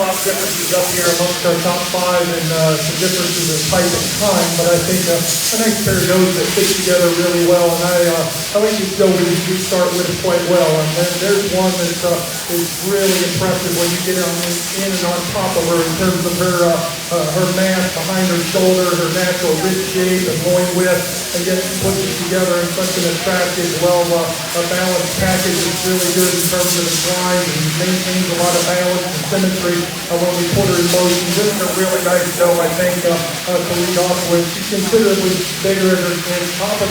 top differences up here amongst our top five, and some differences in height and time, but I think a nice pair of does that fit together really well, and I like these does we start with quite well, and then there's one that is really impressive when you get in and on top of her in terms of her mass behind her shoulder, her natural rib shape and loin width, and yet she puts it together in such an attractive, a balanced package. It's really good in terms of its line and maintains a lot of balance and symmetry when we put her in motion. This is a really nice doe, I think, to lead off with. She's considerably bigger in her top of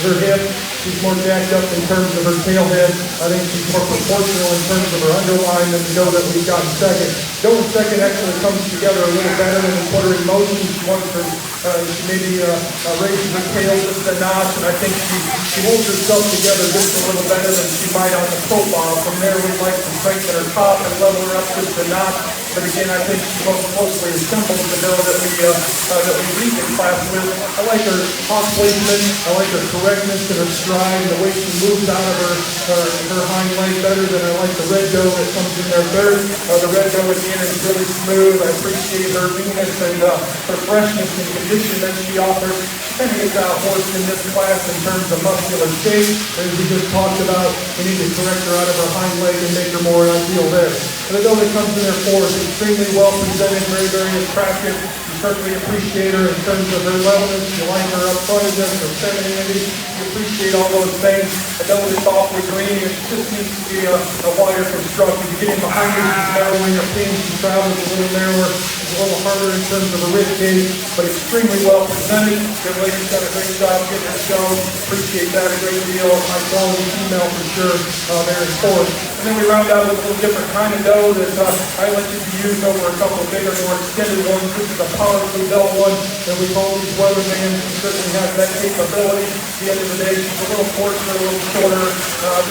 her hip. She's more jacked up in terms of her tail head. I think she's more proportional in terms of her underline than the doe that we've got in second. Doe in second actually comes together a little better when we put her in motion. She wants her, she maybe raises her tail just a notch, and I think she holds herself together just a little better than she might on the profile. From there, we'd like to strengthen her top and level her up just a notch. But again, I think she most closely resembles the doe that we lead the class with. I like her hop placement. I like her correctness and her stride, and the way she moves out of her hind leg better than I like the red doe that comes in there third. The red doe again is really smooth. I appreciate her leanness and her freshness and condition that she offers. She kind of gets out-horsed in this class in terms of muscular shape. As we just talked about, we need to correct her out of her hind leg and make her more ideal there. And the doe that comes in there fourth is extremely well presented, very, very attractive. You certainly appreciate her in terms of her levelness. You like her up front of them, her femininity. You appreciate all those things. A doe that's awfully green, it just needs to be a wider construct. If you get in behind her, she's narrowing her pin. She travels a little narrower. She's a little harder in terms of her rib cage, but extremely well presented. Good lady's done a great job getting her shown. Appreciate that a great deal. High quality female for sure there in fourth. And then we round out with a little different kind of doe that I like to use over a couple of bigger, more extended ones. This is a powerfully built one that we call these weatherman. She certainly has that capability. At the end of the day, she's a little coarser, a little shorter,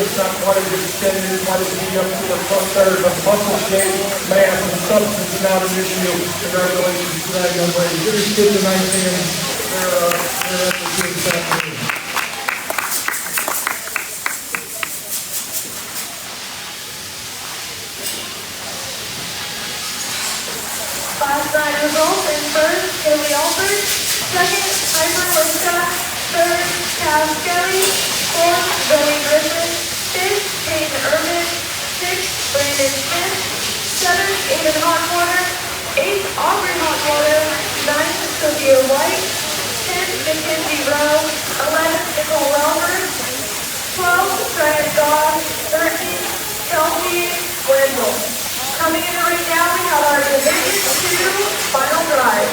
just not quite as extended, quite as deep up to the front there, but muscle shape, mass, and substance is not an issue. Congratulations to that young lady. Give her kids a nice hand. They're at the good afternoon. Last night results in first, Haley Alford, second, Piper Livestock, third, Cass Kelly, fourth, Billy Griffin, fifth, Peyton Irvin, sixth, Brandon Smith, seventh, Aiden Hotwater, eighth, Aubrey Hotwater, ninth, Sophia White, 10th, Mackenzie Rowe, 11th, Nicole Welber, 12th, Brian Dodd, 13th, Kelsey Wendell. Coming in right now, we have our Division 2 final drive.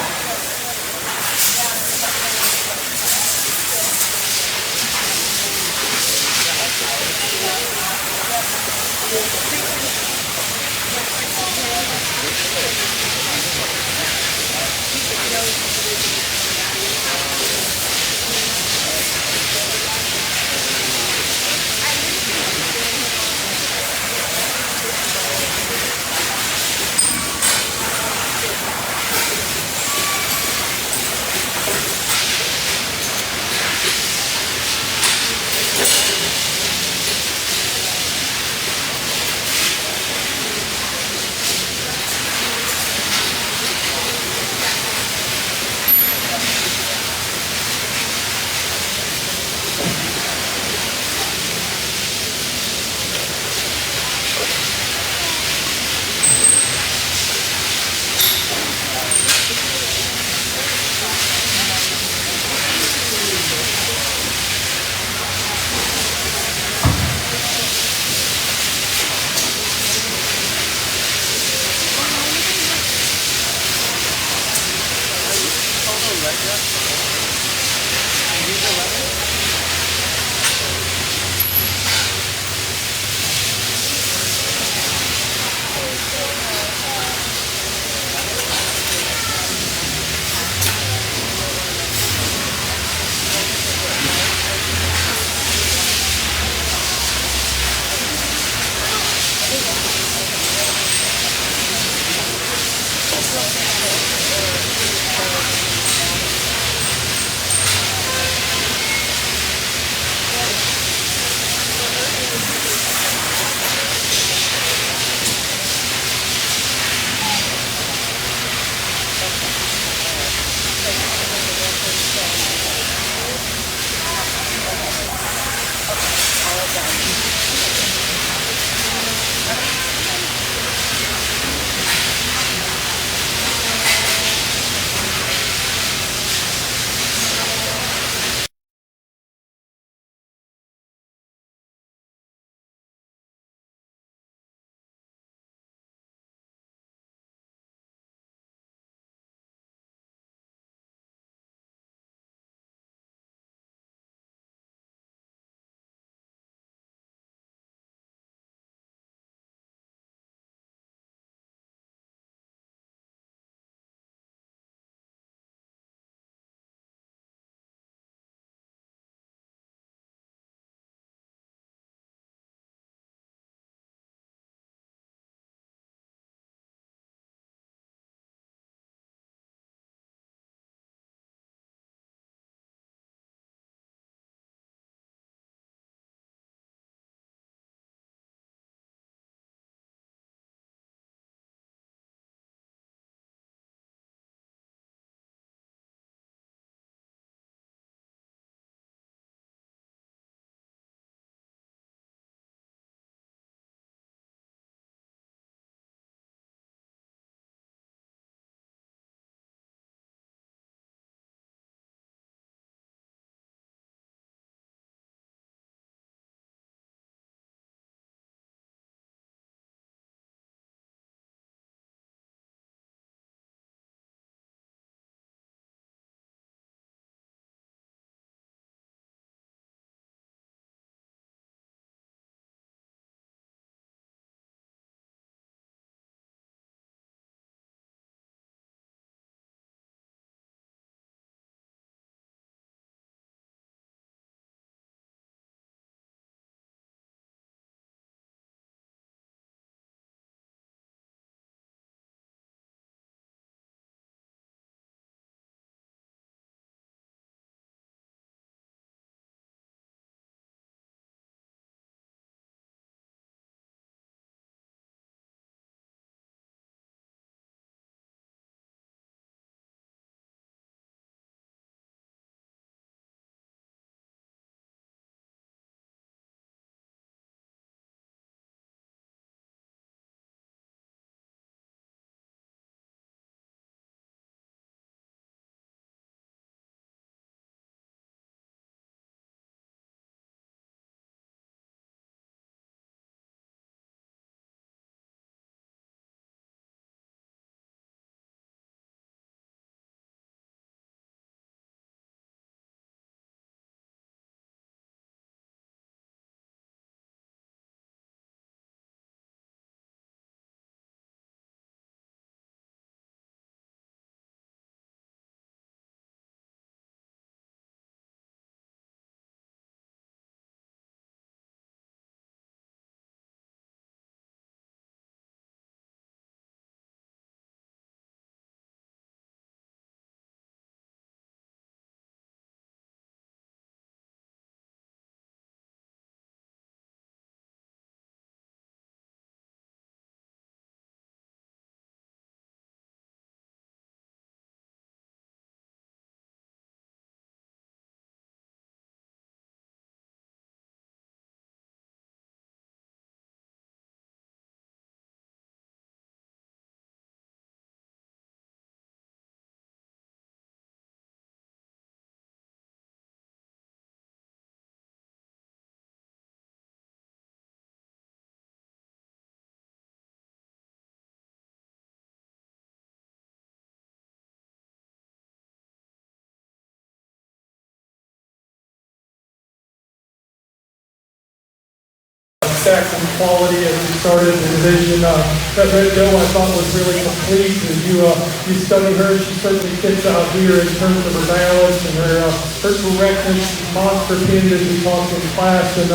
spec and quality as we started the division. That red doe I thought was really complete. As you study her, she certainly fits out here in terms of her balance and her correctness, monster pin as we talked in class, and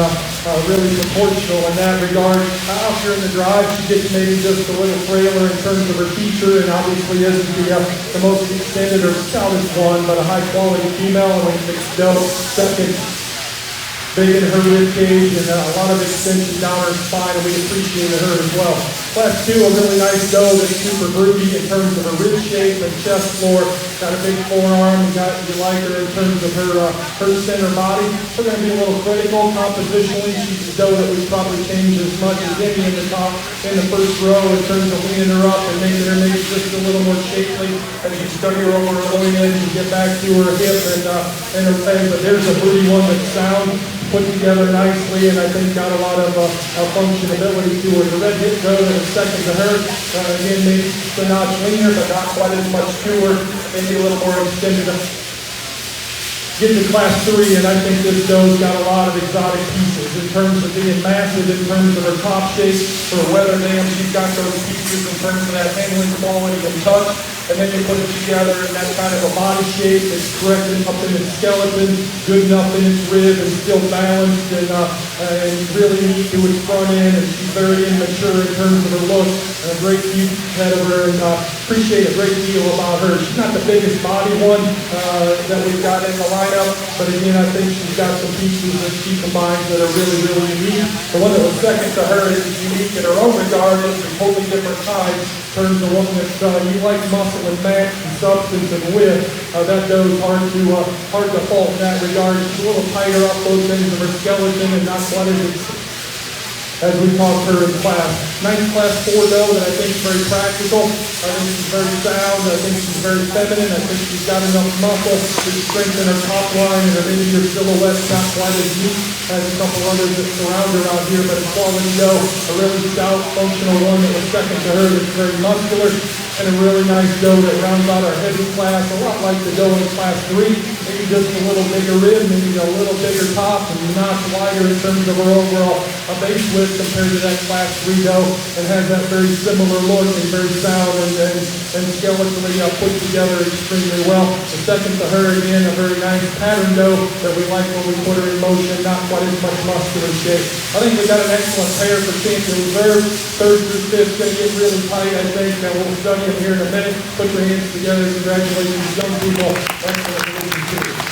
really proportional in that regard. Out here in the drive, she gets maybe just a little frailer in terms of her feature, and obviously isn't the most extended or stoutest one, but a high quality female, and we mixed doe second. Big in her rib cage and a lot of extension down her spine, and we appreciated her as well. Class 2, a really nice doe that's super groovy in terms of her rib shape and chest floor. Got a big forearm. You like her in terms of her center body. We're going to be a little critical compositionally. She's a doe that we probably changed as much as any in the top in the first row in terms of leaning her up and making her maybe just a little more shapely as you study her over her loin edge and get back to her hip and her leg. But there's a pretty one that's sound, put together nicely, and I think got a lot of functionability to her. The red hip doe that is second to her, again, maybe just a notch leaner, but not quite as much to her, maybe a little more extended. Get to class 3, and I think this doe's got a lot of exotic pieces in terms of being massive, in terms of her top shape, her weather dam. She's got those pieces in terms of that handling quality and touch. And then you put it together in that kind of a body shape that's correct up in its skeleton, good enough in its rib, and still balanced and really neat to its front end. And she's very immature in terms of her look, and a great view ahead of her, and appreciate a great deal about her. She's not the biggest body one that we've got in the lineup, but again, I think she's got some pieces that she combines that are really, really unique. The one that was second to her is unique in her own regard. It's a totally different kind. In terms of one that you like muscle and mass and substance and width, that doe's hard to fault in that regard. She's a little tighter up those ends of her skeleton and not quite as we talked her in class. Nice class 4 doe that I think is very practical. I think she's very sound. I think she's very feminine. I think she's got enough muscle to strengthen her top line, and maybe her silhouette's not quite as neat as a couple others that surround her out here, but a quality doe, a really stout, functional one that was second to her that's very muscular, and a really nice doe that rounds out our heavy class, a lot like the doe in class 3, maybe just a little bigger rib, maybe a little bigger top, and not wider in terms of her overall base width compared to that class 3 doe, and has that very similar look and very sound and skeletally put together extremely well. The second to her, again, a very nice pattern doe that we like when we put her in motion, not quite as much muscular shape. I think we got an excellent pair for champion reserve. Third through fifth going to get really tight, I think. We'll study them here in a minute. Put your hands together. Congratulations, young people. Excellent division 2.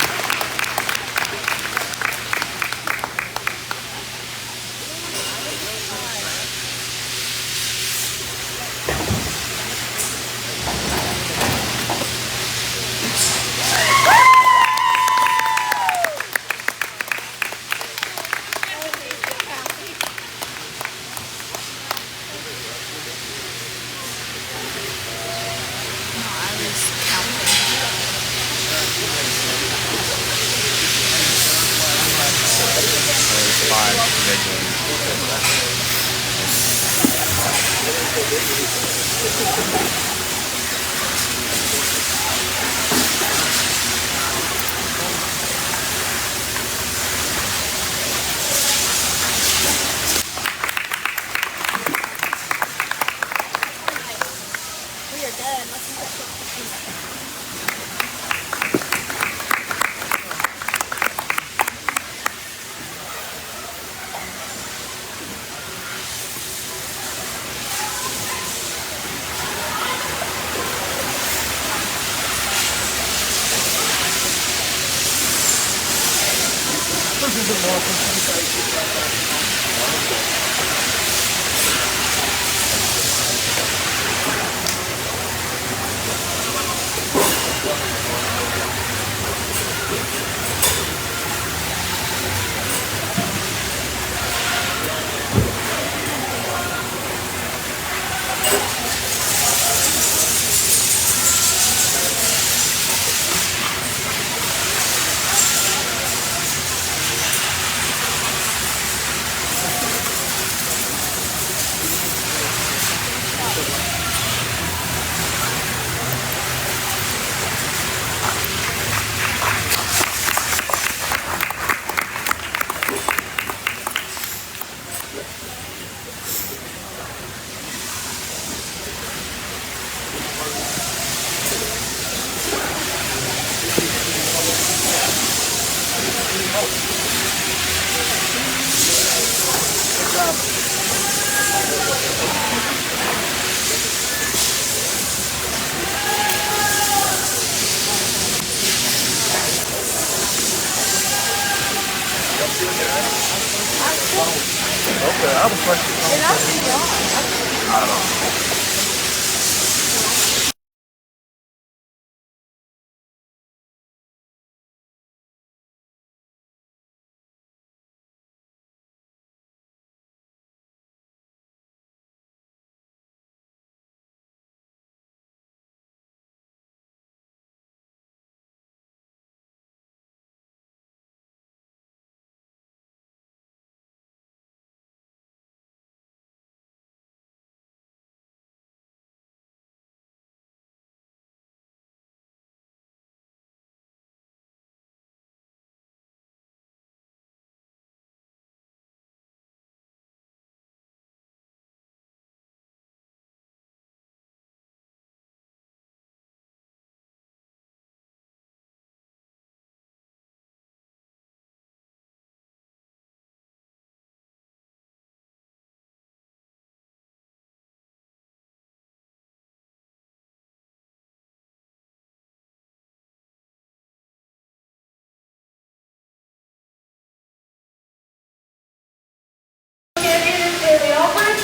Champion is Haley Albert.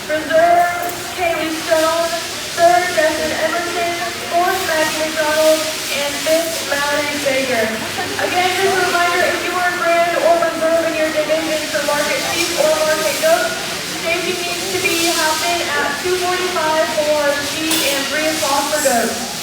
Reserve, Kaylee Stone. Third, Justin Emerson. Fourth, Maggie McDonald. And fifth, Mallory Baker. Again, just a reminder, if you are grand or reserve in your division for market sheep or market goats, safety needs to be happening at 2:45 for sheep and 3 o'clock for goats.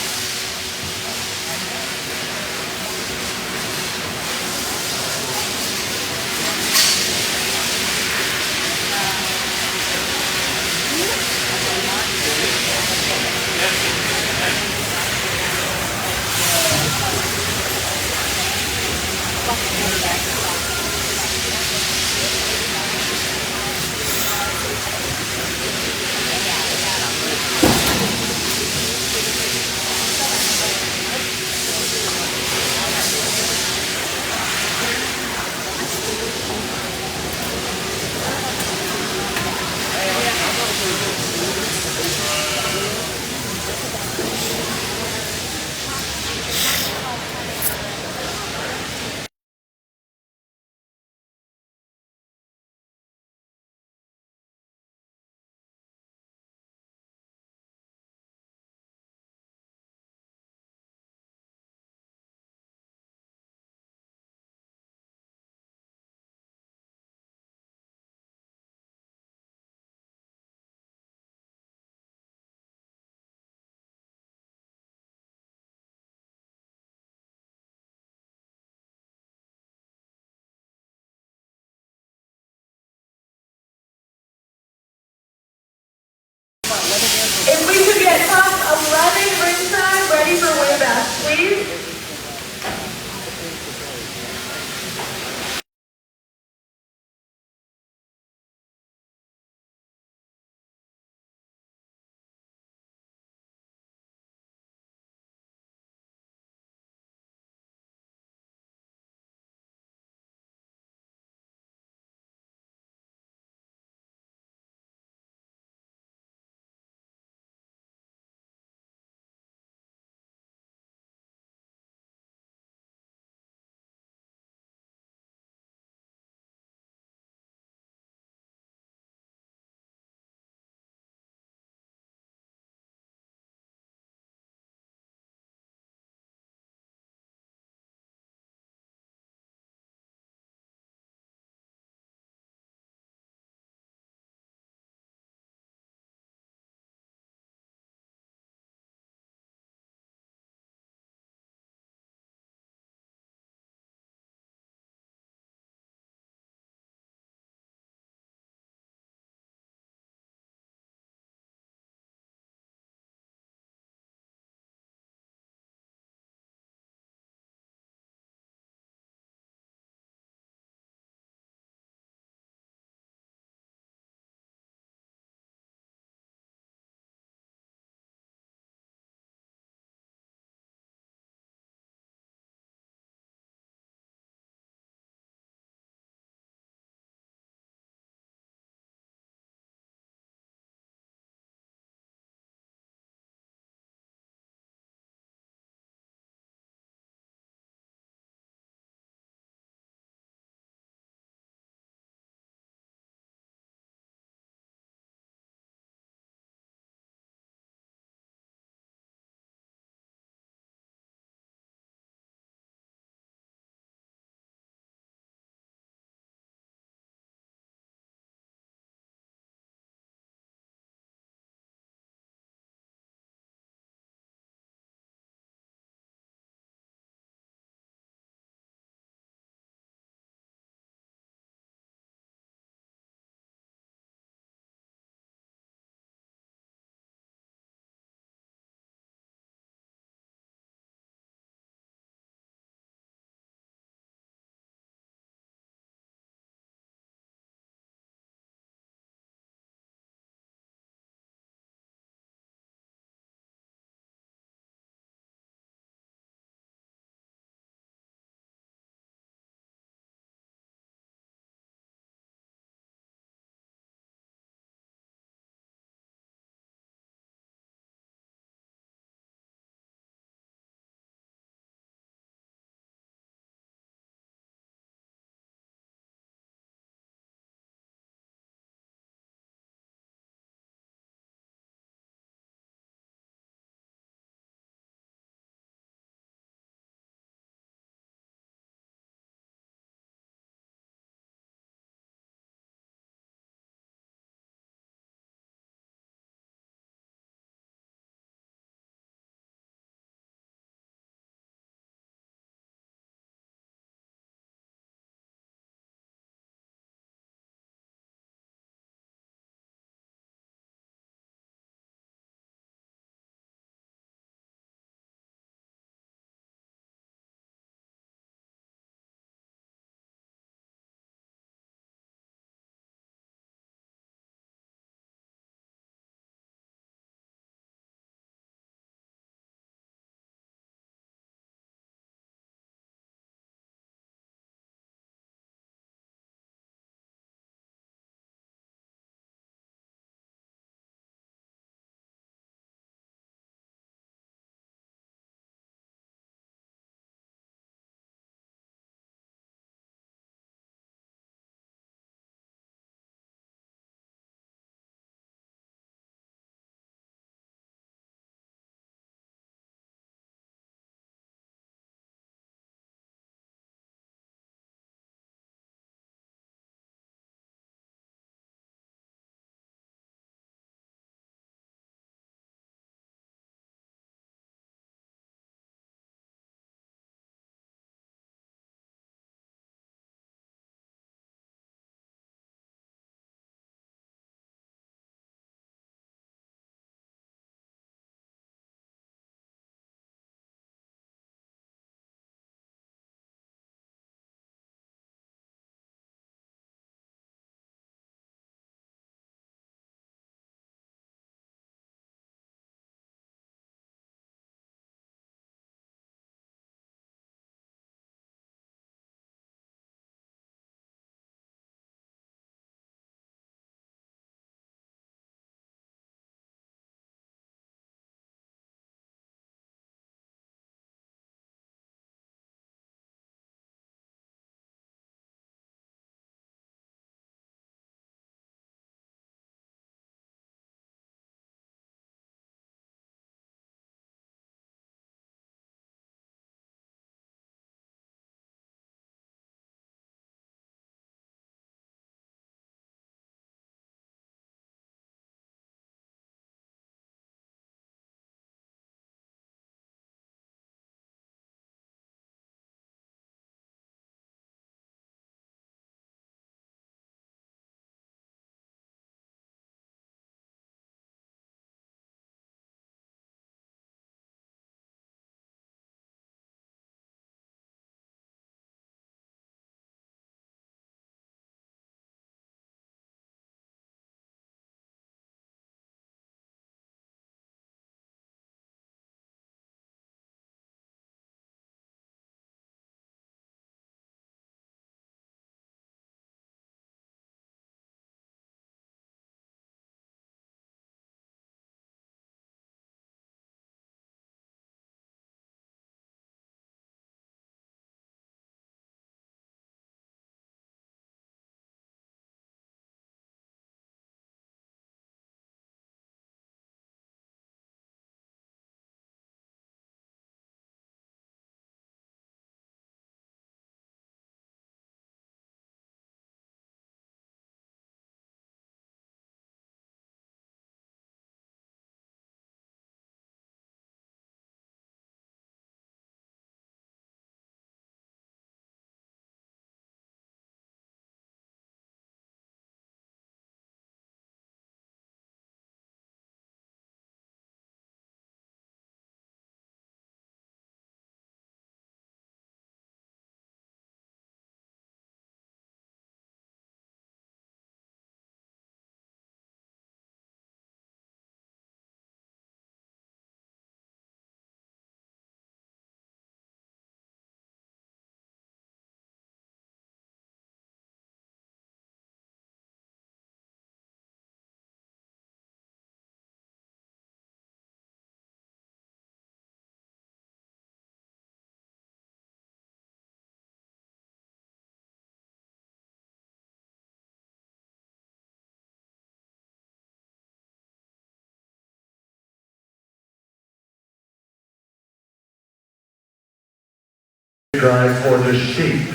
drive for the sheep.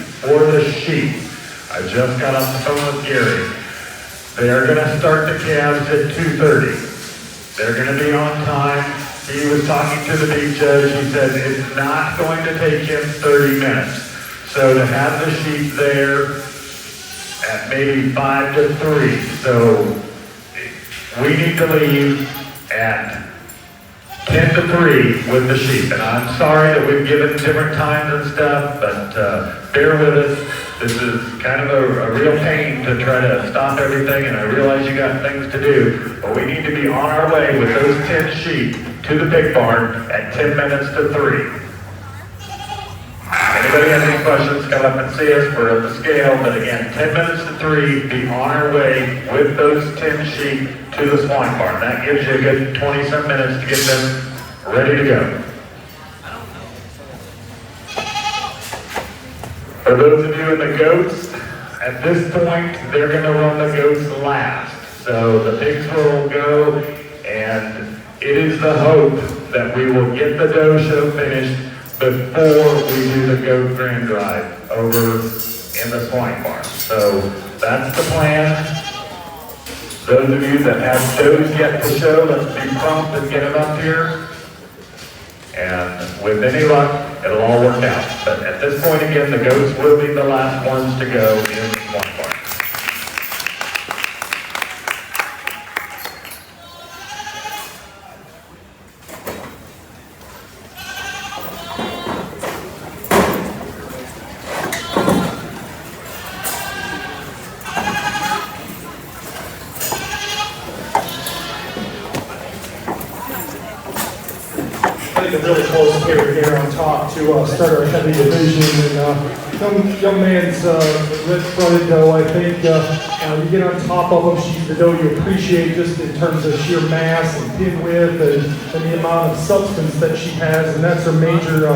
I just got off the phone with Gary. They are going to start the calves at 2:30. They're going to be on time. He was talking to the beef judge. He said it's not going to take him 30 minutes. So to have the sheep there at maybe 5 to 3. So we need to leave at 10 to 3 with the sheep. And I'm sorry that we've given different times and stuff, but bear with us. This is kind of a real pain to try to stop everything, and I realize you got things to do, but we need to be on our way with those 10 sheep to the pig barn at 10 minutes to 3. Anybody have any questions, come up and see us. We're at the scale, but again, 10 minutes to 3, be on our way with those 10 sheep to the swine barn. That gives you a good 20-some minutes to get them ready to go. For those of you in the goats, at this point, they're going to run the goats last. So the pigs will go, and it is the hope that we will get the doe show finished before we do the goat grand drive over in the swine barn. So that's the plan. Those of you that have does yet to show, let's be prompt and get them up here. And with any luck, it'll all work out. But at this point, again, the goats will be the last ones to go in the swine barn. A really close period here on top to start our heavy division, and young man's red-fronted doe. I think you get on top of him, she's the doe you appreciate just in terms of sheer mass and pin width and the amount of substance that she has, and that's her major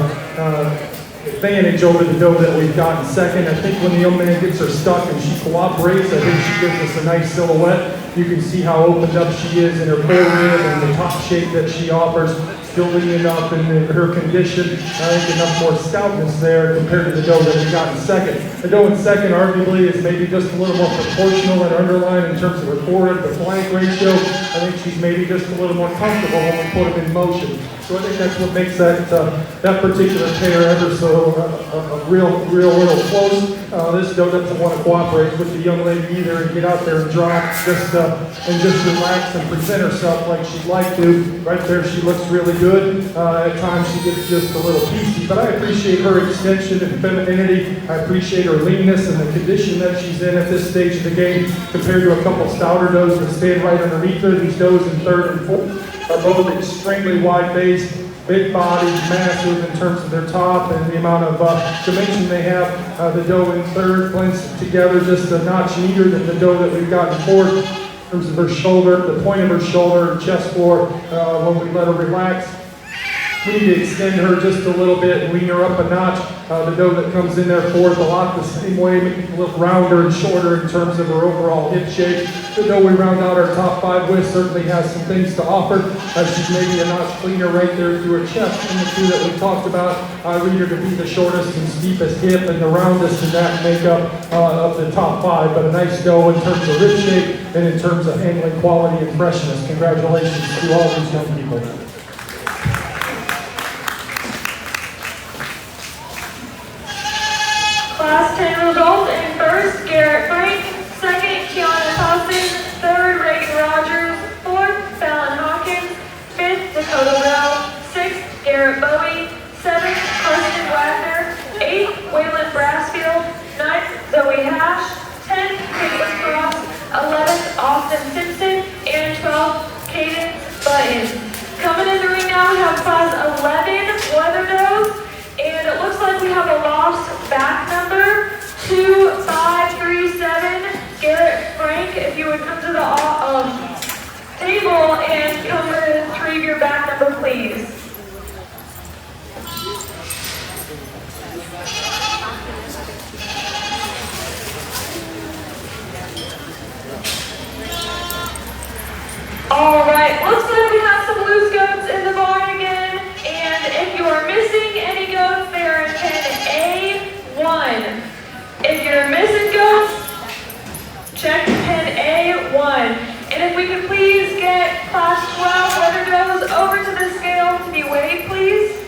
advantage over the doe that we've got in second. I think when the young man gets her stuck and she cooperates, I think she gives us a nice silhouette. You can see how opened up she is in her fore rib and the top shape that she offers. Still leaning up in her condition. I think enough more stoutness there compared to the doe that we got in second. The doe in second arguably is maybe just a little more proportional and underlined in terms of her forward to flank ratio. I think she's maybe just a little more comfortable when we put them in motion. So I think that's what makes that particular pair ever so a real little close. This doe doesn't want to cooperate with the young lady either and get out there and drop and just relax and present herself like she'd like to. Right there, she looks really good. At times she gets just a little peacey, but I appreciate her extension and femininity. I appreciate her leanness and the condition that she's in at this stage of the game compared to a couple stouter does that stand right underneath her. These does in third and fourth are both extremely wide-based, big bodies, massive in terms of their top and the amount of dimension they have. The doe in third blends together just a notch neater than the doe that we've got in fourth in terms of her shoulder, the point of her shoulder, chest floor, when we let her relax. We need to extend her just a little bit and lean her up a notch. The doe that comes in there fourth, a lot the same way, making it look rounder and shorter in terms of her overall hip shape. The doe we round out our top 5 with certainly has some things to offer. She's maybe a notch cleaner right there through her chest. And the two that we talked about, I read her to be the shortest and steepest hip and the roundest in that makeup of the top 5. But a nice doe in terms of rib shape and in terms of handling quality and freshness. Congratulations to all these young people. Class 10 results in first, Garrett Frank, second, Kiana Thompson, third, Reagan Rogers, fourth, Fallon Hawkins, fifth, Dakota Bell, sixth, Garrett Bowie, seventh, Preston Wagner, eighth, Waylon Brassfield, ninth, Zoe Hash, 10th, Caitlin Cross, 11th, Austin Simpson, and 12th, Cadence Button. Coming in the ring now, we have class 11 Wether does. And it looks like we have a lost back number, 2537. Garrett Frank, if you would come to the table and come and retrieve your back number, please. All right, looks like we have some loose goats in the barn again. And if you are missing any goats, they are in pen A If we could please get class 12 Wether does over to the scale to be weighed, please.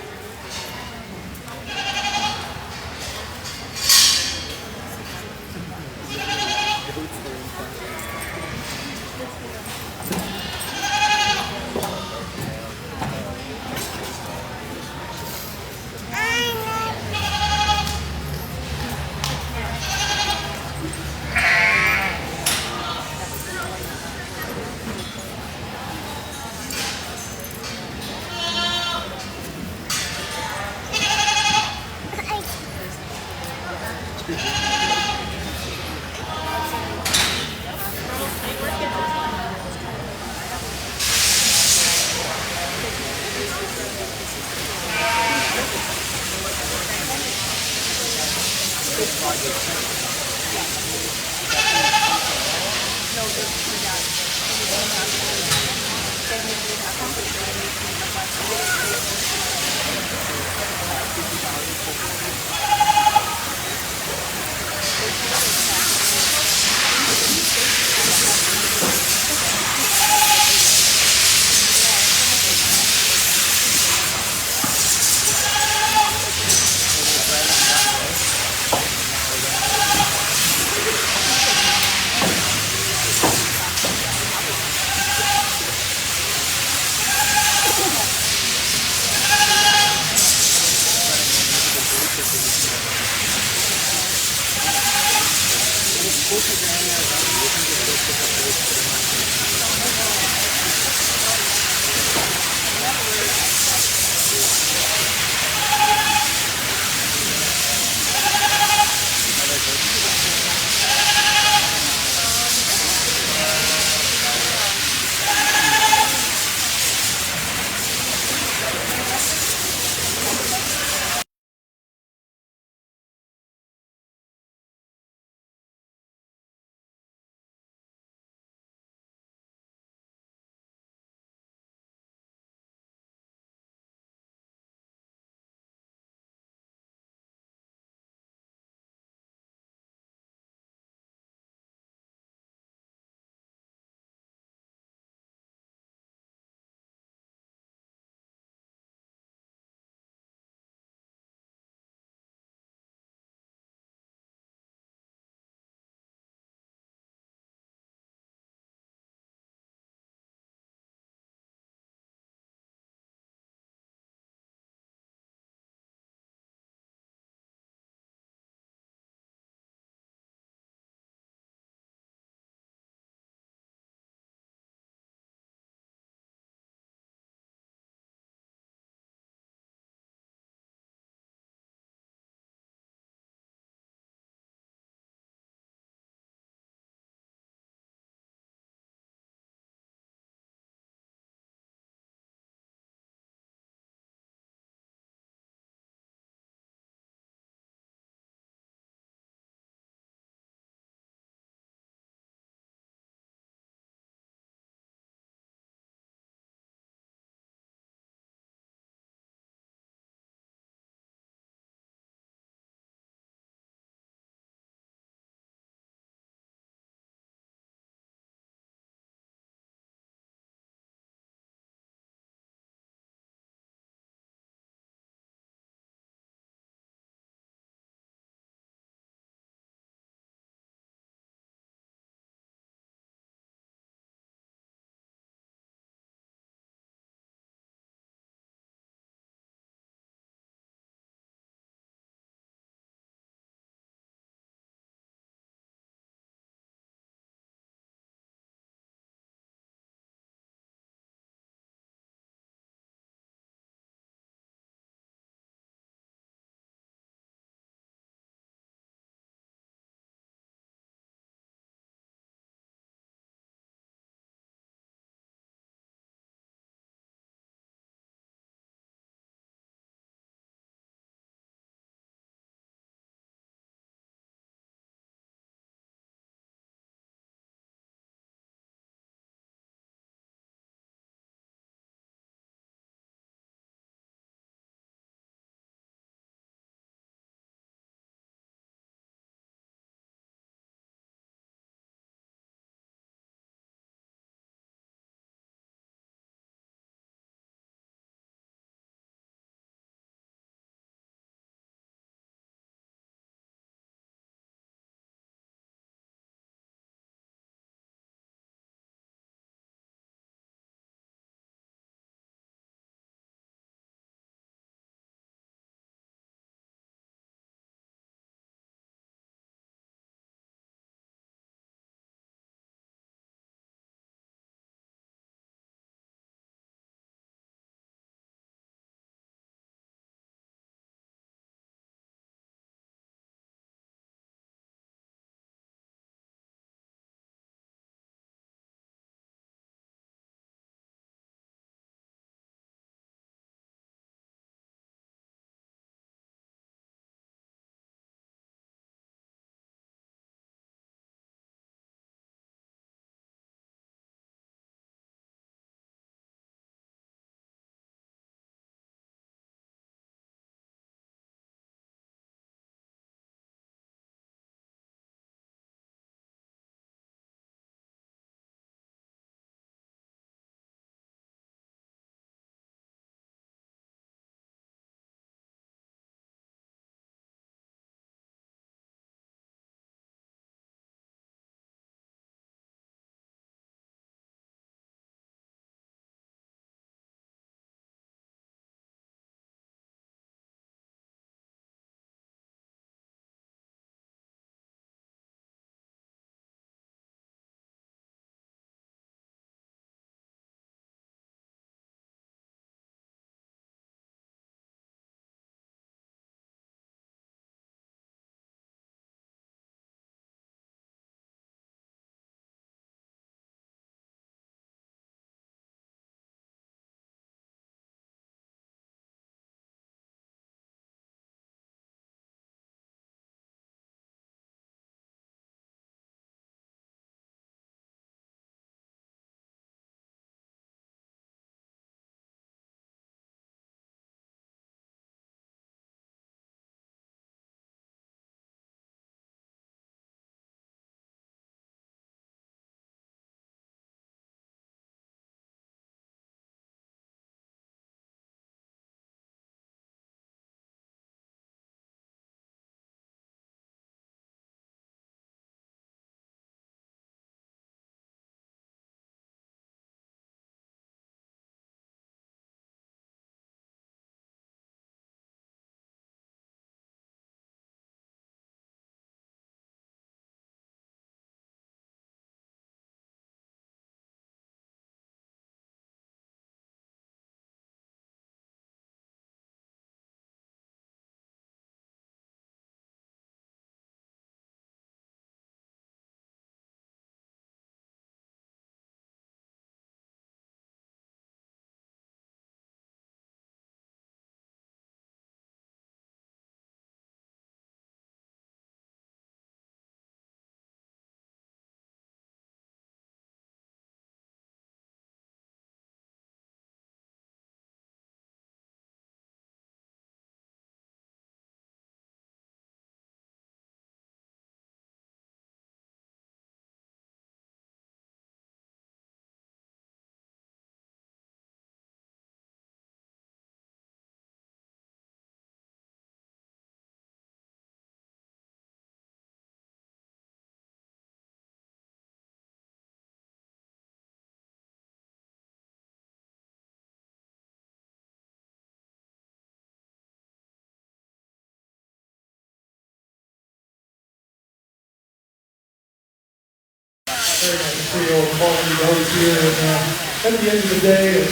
Very nice trio of quality roads here, and at the end of the day, it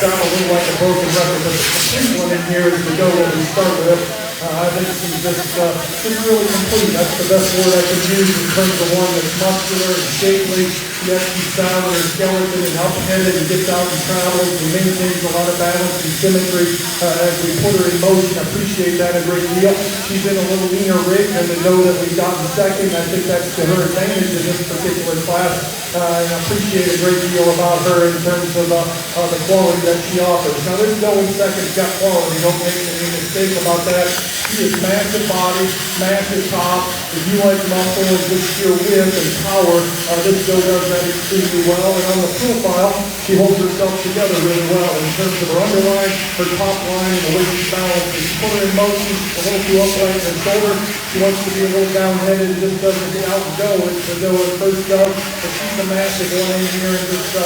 sounds a little like a broken record, but the complete one in here is the doe that we start with. I think she's just really complete. That's the best word I can use in terms of one that's muscular and shapely, yet she's sound in her skeleton and up-headed and gets out and travels and maintains a lot of balance and symmetry as we put her in motion. I appreciate that a great deal. She's in a little leaner rig than the doe that we've gotten second. I think that's to her advantage in this particular class. And I appreciate a great deal about her in terms of the quality that she offers. Now this doe in second's got quality, don't make any mistake about that. She is massive body, massive top. If you like muscle and just sheer width and power, this doe does that extremely well. And on the profile, she holds herself together really well in terms of her underline, her top line, and the way she balances. She put her in motion, a little too upright in her shoulder. She wants to be a little down-headed and just doesn't get out and go. It's the doe at first does, but she's a massive one in here and just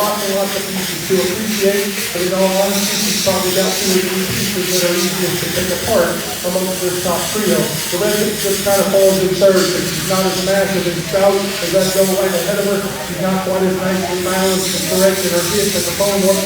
lots and lots of pieces to appreciate. But in all honesty, she's probably got 2 or 3 pieces that are easiest to pick apart amongst this top trio. The rest just kind of falls in third, but she's not as massive and stout as that doe right ahead of her. She's not quite as nicely balanced and correct in her hip at the bone one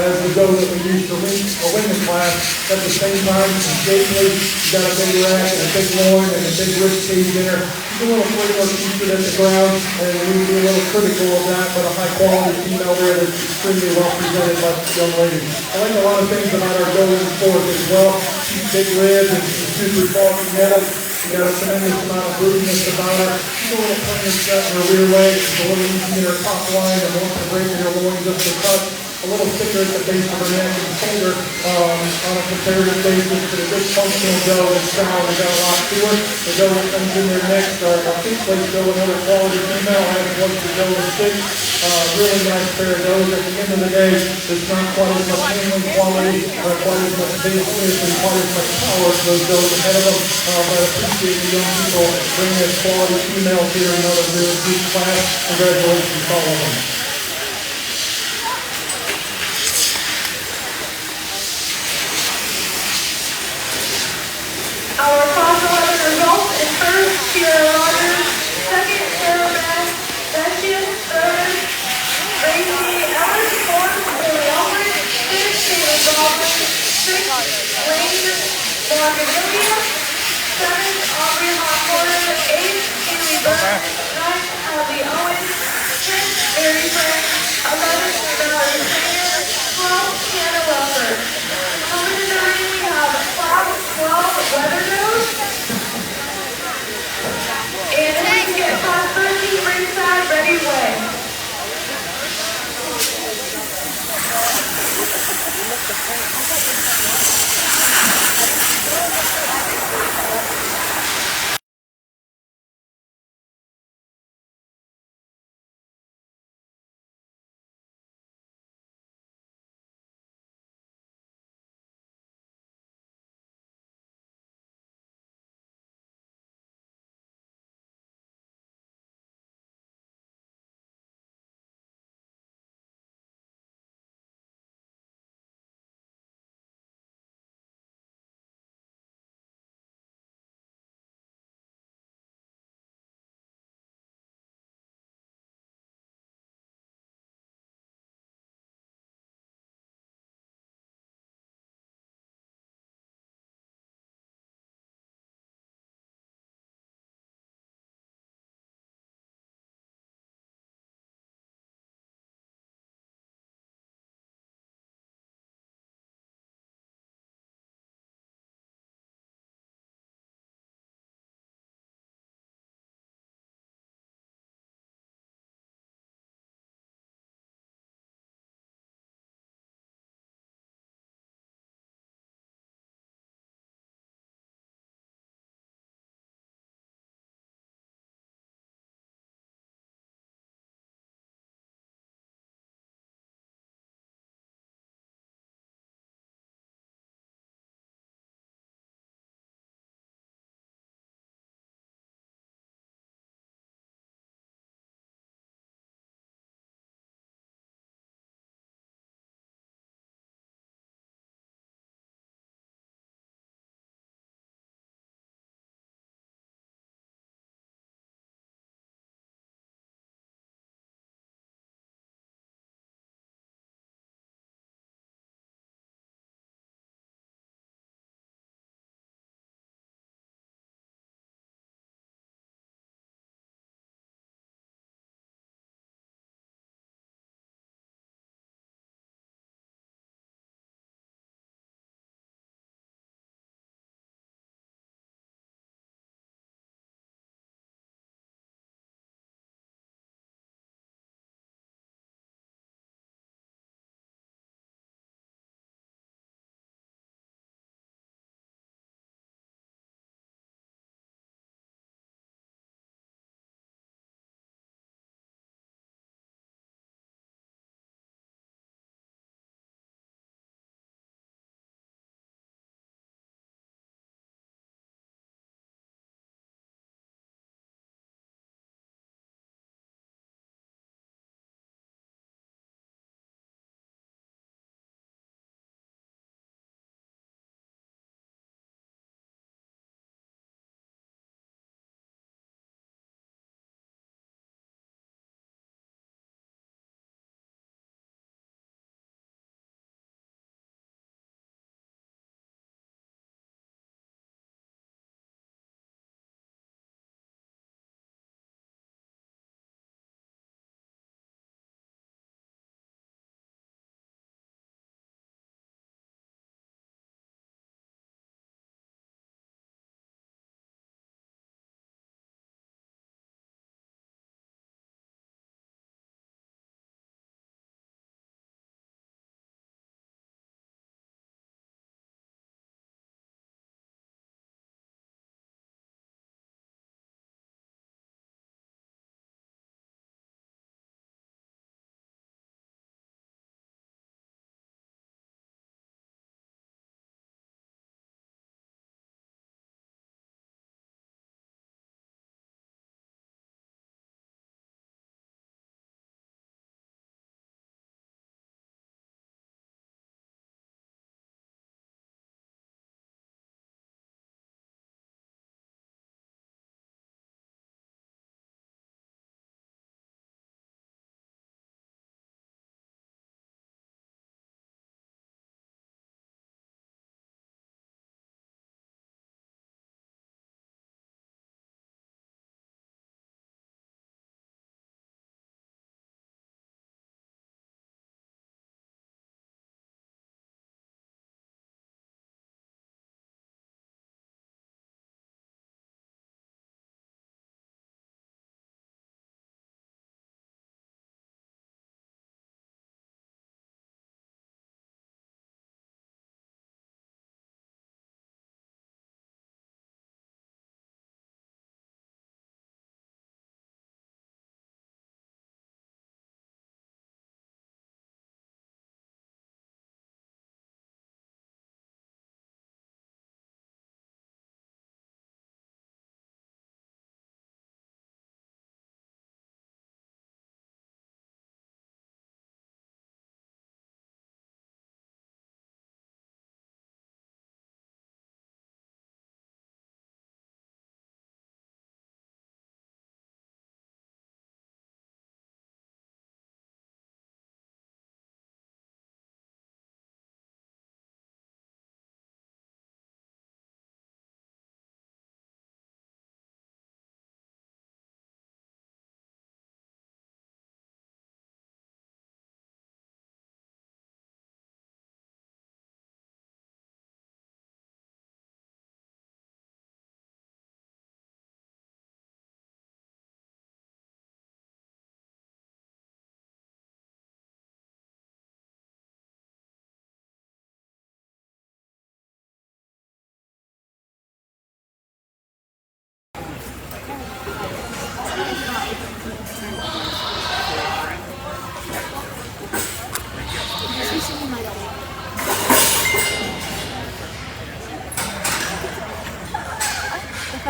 as the doe that we used to win the class. At the same time, she's shapely. She's got a big rack and a big loin and a big rib cage in her. She's a little flavor featured at the ground, and we would be a little critical of that, but a high-quality female there that's extremely well presented by this young lady. I like a lot of things about our doe in fourth as well. She's big ribbed and she's super quality metal. She got a tremendous amount of rootiness about her. She's a little plainer set in her rear leg. She's a little easy in her top line and wants to break in her loin just a touch. A little thicker at the base of her neck and shoulder on a comparative basis, but a good functional doe that's sound and got a lot to her. The doe that comes in there next, our fifth place doe, another quality female, as was the doe in sixth. Really nice pair of does. At the end of the day, there's not quite as much handling quality, quite as much baseness, and quite as much power as those does ahead of them. But I appreciate the young people bringing us quality females here in another really good class. Congratulations to all of them. Our class 11 results in first, Sierra Rogers, second, Sarah Vestius, third, Gracie Ellis, fourth, Billy Albert, fifth, Taylor Baldwin, sixth, Lane Bongavillia, seventh, Aubrey Hawthorne, eighth, Haley Burns, ninth, Abby Owens, tenth, Mary Frank, 11th, Valerie Singer, 12th, Hannah Welker. Coming in the ring, we have class 12 Wether Nose, and if we can get class 13 ringside, ready way.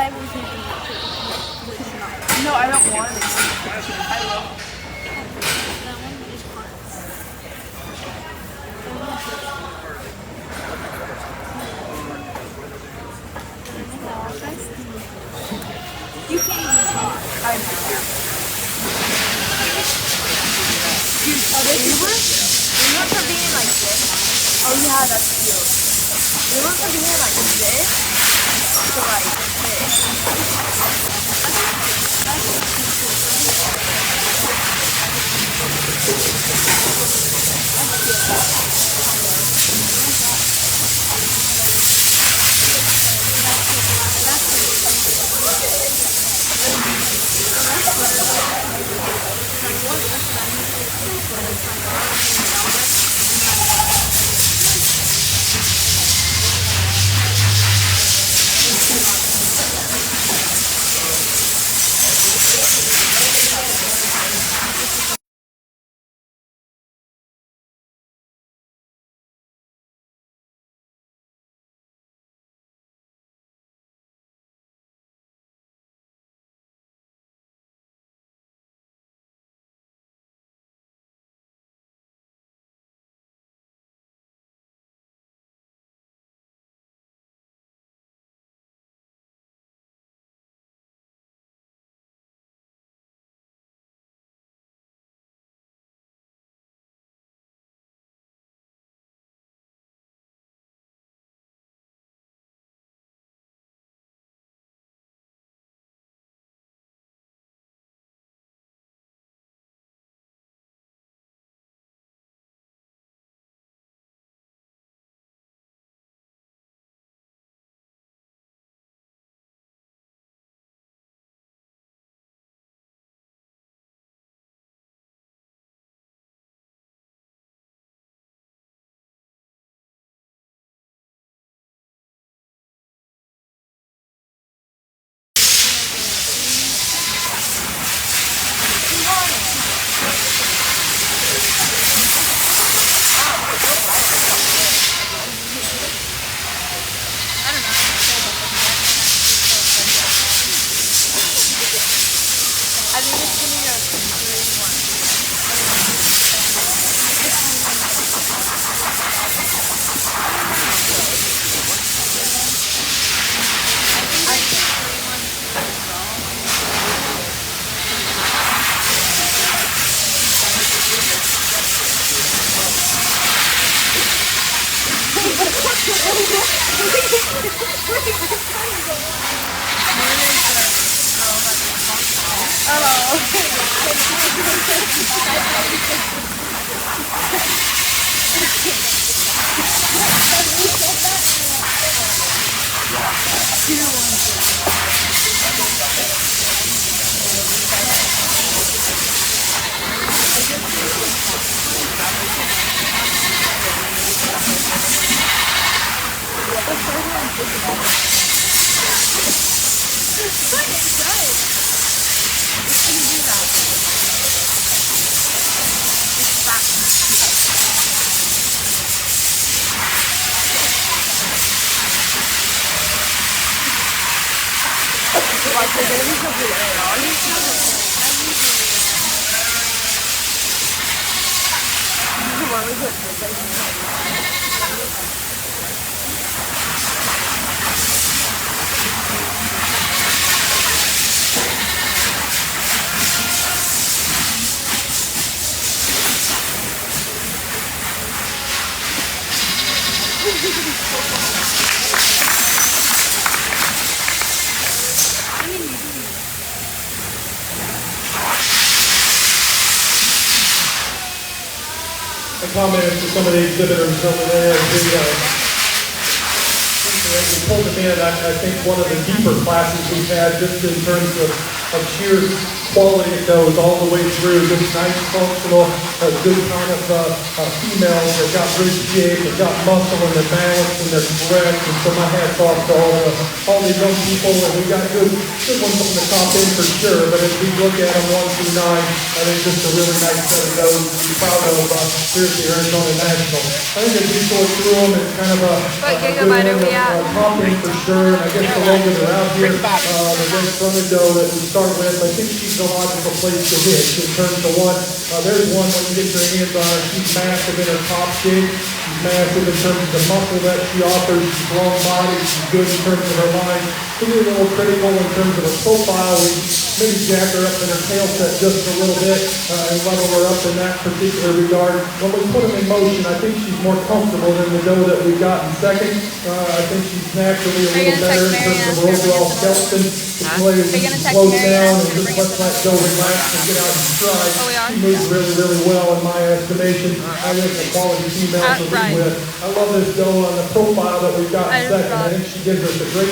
I was thinking that too. No, I don't want it. I love it. That one is parts. You can't even talk. I know. Dude, they went from being like this. Oh yeah, that's cute. They went from being like this to like this. I think it's gonna go A comment to some of the exhibitors over there. We pulled them in. I think one of the deeper classes we've had, just in terms of sheer quality it goes all the way through. Just nice, functional, good kind of females that got rib shape, that got muscle and they're balanced and they're correct. And so my hat's off to all the young people, and we got good ones from the top end for sure. But as we look at them 1 through 9, I think just a really nice set of those to be proud of here at the Arizona National. I think as we go through them, it's kind of a good one top end for sure. And I guess the longer they're out here, the red fronted doe that we start with, I think she's a logical place to hit in terms of what. There's one when you get your hands on her, she's massive in her top shape. She's massive in terms of the muscle that she offers. She's long body. She's good in terms of her line. She's a little critical in terms of her profile. We maybe jack her up in her tail set just a little bit and level her up in that particular regard. When we put them in motion, I think she's more comfortable than the doe that we got in second. I think she's naturally a little better in terms of her overall skeleton. Slows down and just lets that doe relax and get out and stride. She moves really, really well in my estimation. I think the quality female to be with. I love this doe on the profile that we've got in second. I think she gives us a great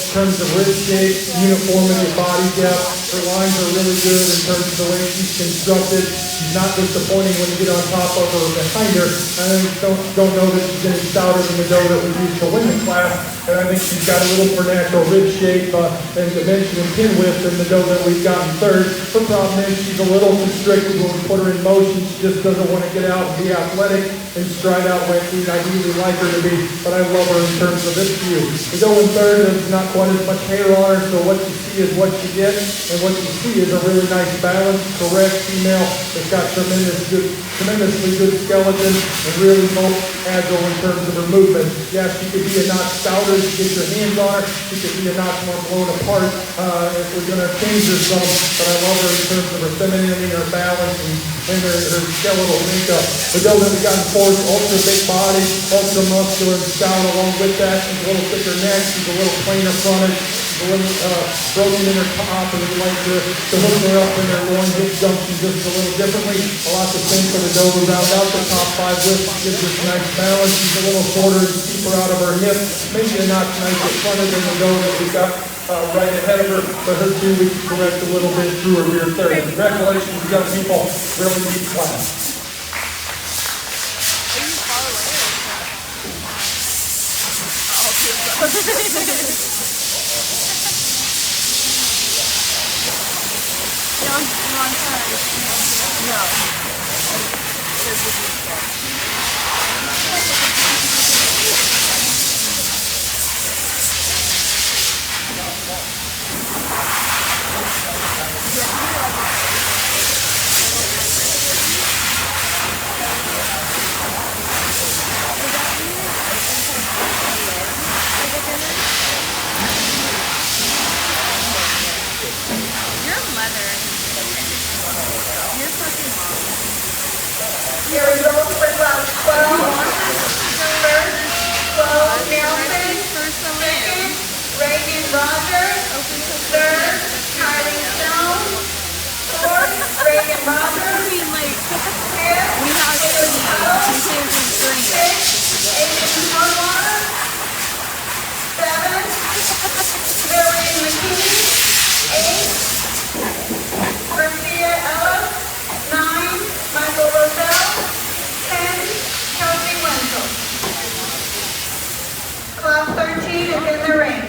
in terms of rib shape, uniformity, body depth. Her lines are really good in terms of the way she's constructed. She's not disappointing when you get on top of her or behind her. I think don't know that she's any stouter than the doe that we used to win the class. And I think she's got a little more natural rib shape and dimension and pin width than the doe that we've got in third. Her problem is she's a little constricted when we put her in motion. She just doesn't want to get out and be athletic and stride out like we'd ideally like her to be. But I love her in terms of this view. The doe in third is not quite as much hair on her, so what you see is what you get. And what you see is a really nice balance, correct female that's got tremendously good skeleton and really agile in terms of her movement. Yeah, she could be a notch stouter. You get your hands on her, she could be a notch more blown apart if we're going to change her some. But I love her in terms of her femininity, her balance, and her skeletal makeup. The doe that we got in fourth, ultra big body, ultra muscular and stout. Along with that, she's a little thicker neck, she's a little plainer fronted, she's a little broken in her top, and we like to hook her up in her loin hip junction just a little differently. A lot the same for the doe to round out the top 5 with. She gives us nice balance. She's a little shorter and steeper out of her hip. Maybe a notch nicer fronted than the doe that we got right ahead of her, but her 2 weeks correct a little bit through her rear third. Congratulations, young people. Really neat class. Your results for class 12. First, 12 Nelson. Second, Reagan Rogers. Third, Kylie Stone. Fourth, Reagan Rogers. Fifth, David Powell. Sixth, Aiden Harwater. Seventh, Lillian McKinney. Eighth, Garcia Ellis. 9, Michael Rosell. 10, Kelsey Wenzel. Class 13 is in the ring.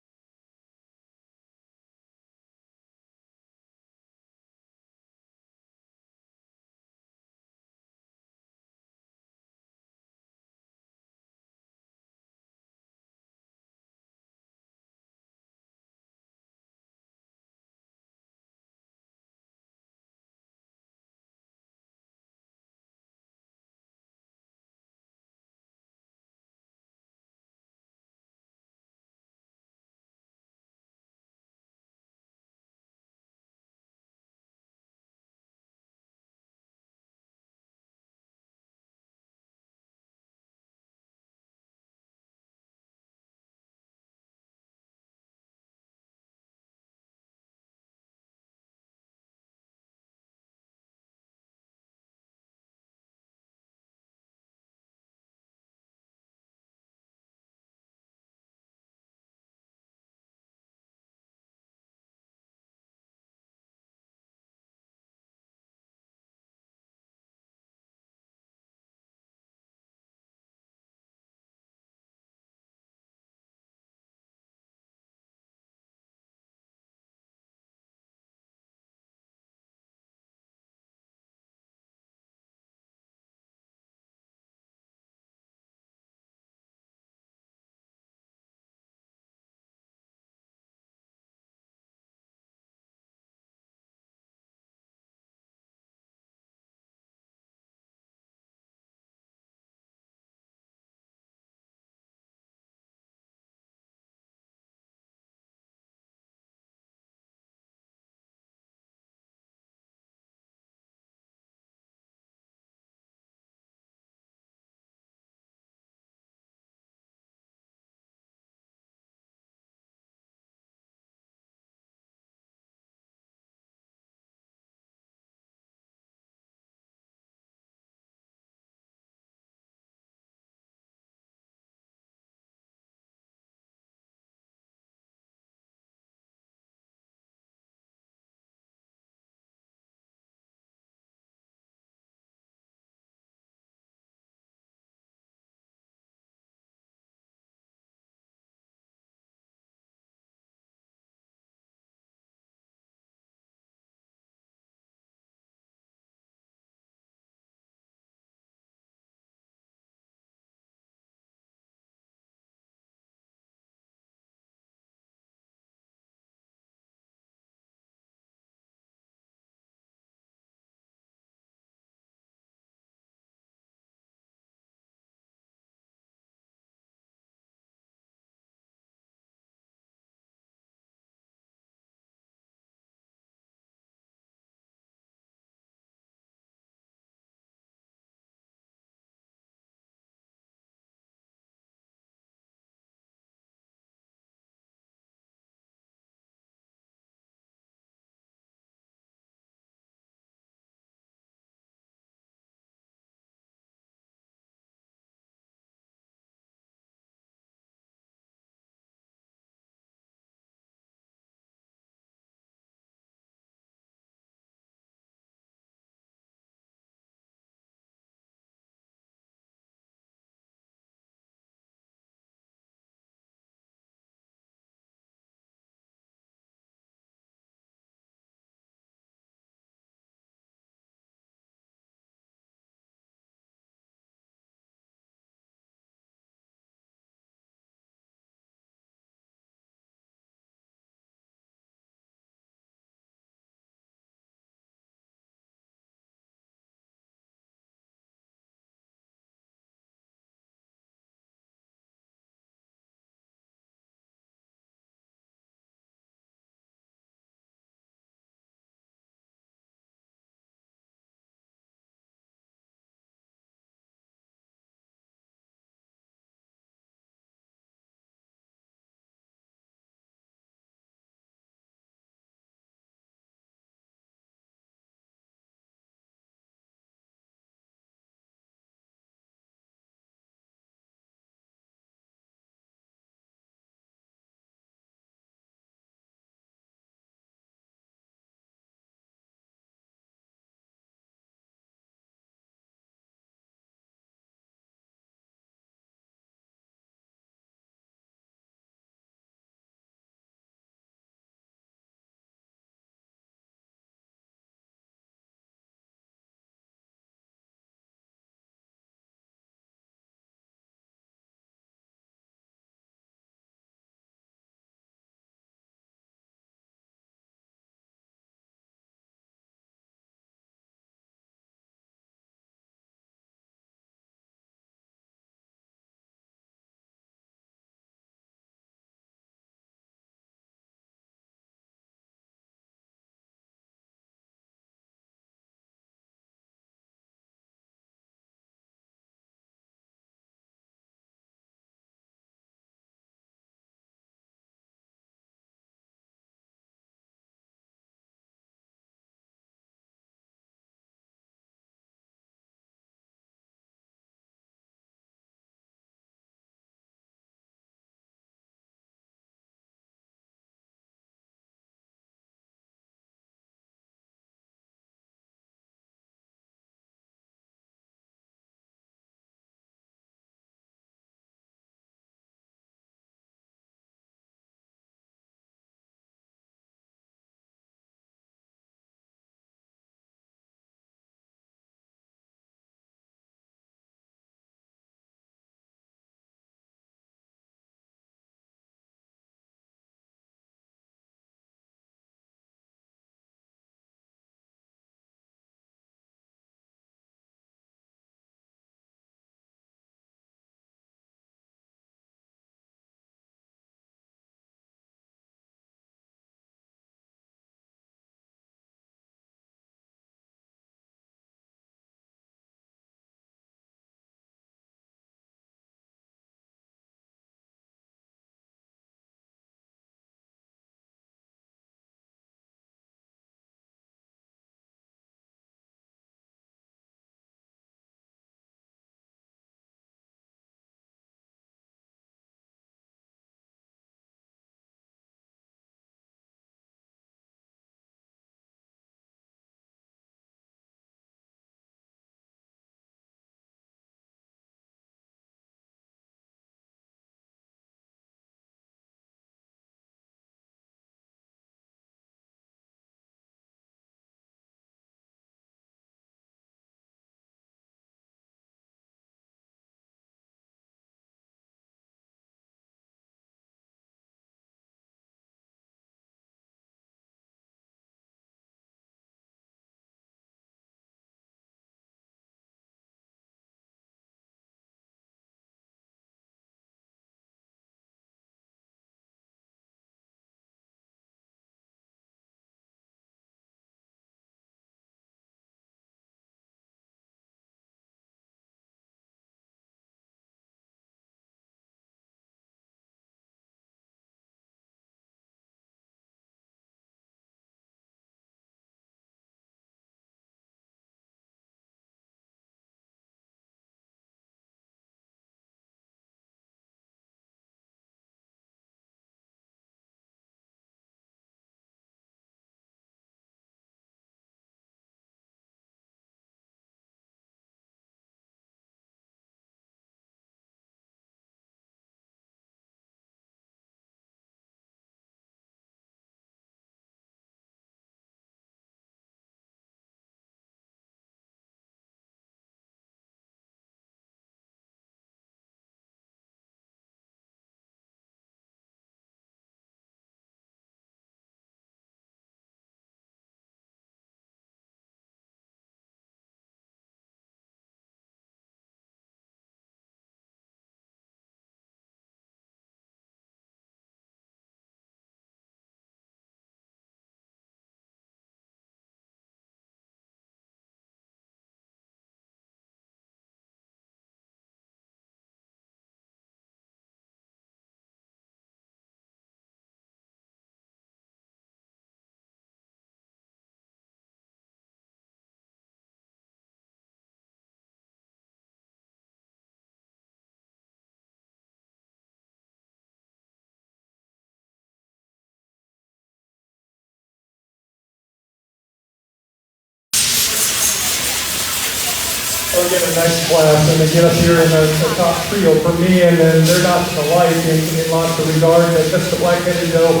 again, a nice class, and they get up here in the top trio for me, and then they're not alike in lots of regards. And just the black-headed doe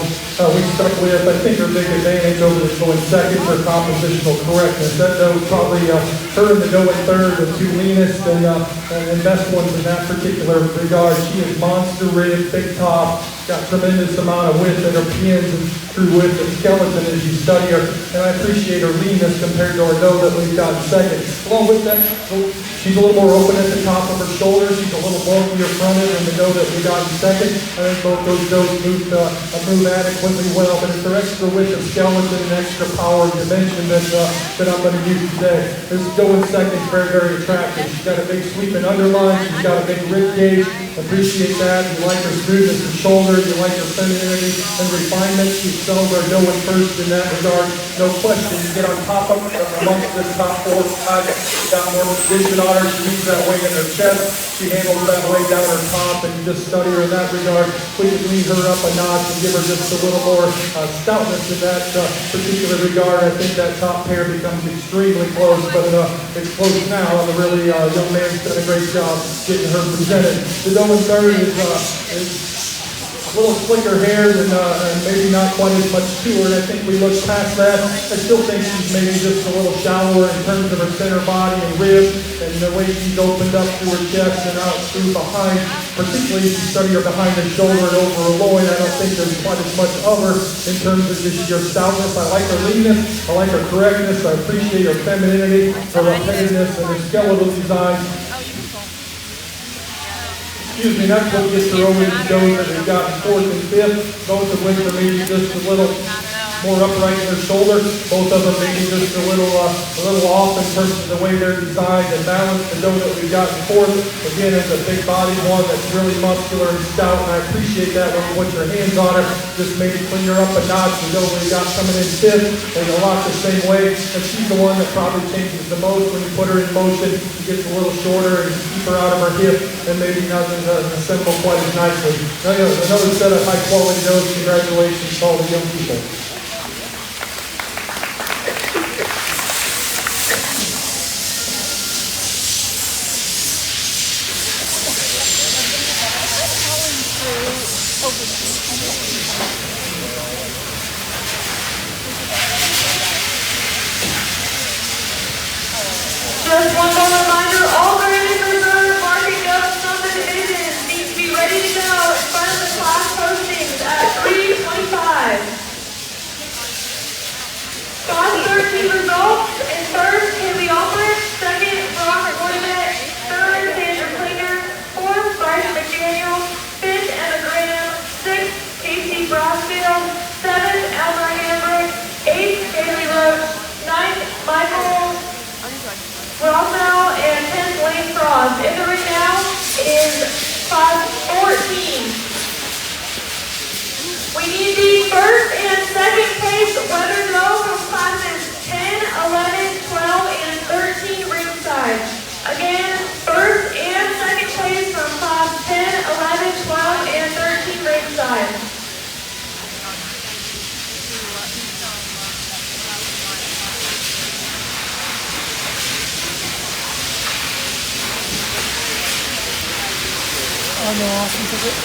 we stuck with, I think her big advantage over the doe in second, her compositional correctness. That doe probably her and the doe in third, the two leanest and best ones in that particular regard. She is monster rib, big top, got tremendous amount of width in her pins and through width and skeleton as you study her. And I appreciate her leanness compared to our doe that we've got in second. Along with that, she's a little more open at the top of her shoulders. She's a little bulkier fronted than the doe that we got in second. I think both those does move adequately well, but it's her extra width of skeleton and extra power and dimension that I'm going to use today. This doe in second is very, very attractive. She's got a big sweeping underline. She's got a big rib cage. Appreciate that. You like her smoothness of shoulder. You like her femininity and refinement. She excels our doe in first in that regard. No question. You get on top of her, amongst the top four, she's got more position on her. She moves that way in her chest. She handles that way down her top, and you just study her in that regard. We can lead her up a notch and give her just a little more stoutness in that particular regard. I think that top pair becomes extremely close, but it's close now, and the really young man's done a great job getting her presented. The doe in third is a little slicker haired and maybe not quite as much to her, and I think we look past that. I still think she's maybe just a little shallower in terms of her center body and rib, and the way she's opened up through her chest and out through behind, particularly if you study her behind her shoulder and over her loin. I don't think there's quite as much of her in terms of just your stoutness. I like her leanness, I like her correctness, I appreciate her femininity, her repetitiveness, and her skeletal design. Excuse me, that's what gets her over these does that we've got in fourth and fifth, both of which are maybe just a little more upright in their shoulder. Both of them maybe just a little off in terms of the way they're designed and balanced. The doe that we've got in fourth, again, is a big bodied one that's really muscular and stout, and I appreciate that when you put your hands on her. Just maybe clean her up a notch. The doe we've got coming in fifth is a lot the same way, and she's the one that probably changes the most when you put her in motion. She gets a little shorter and you keep her out of her hip, and maybe doesn't assemble quite as nicely. Another set of high quality does. Congratulations to all the young people. Just one more reminder, all graded reserve marking up subdivisions need to be ready to go in front of the class postings at 3:25. Class 13 results: in first, Haley Alford; second, Robert Wether; third, Sandra Klinger; fourth, Bryce McDaniel; fifth, Emma Graham; sixth, Casey Brasfield; seventh, Elmer Hambrick; eighth, Bailey Roach; ninth, Michael Rothell, and 10th, Lane Frost. In the ring now is 5:14. We need the first and second place Wether doe from classes 10, 11, 12, and 13 ringside. Again, first and second place from class 10, 11, 12, and 13 ringside. Oh no, awesome ticket.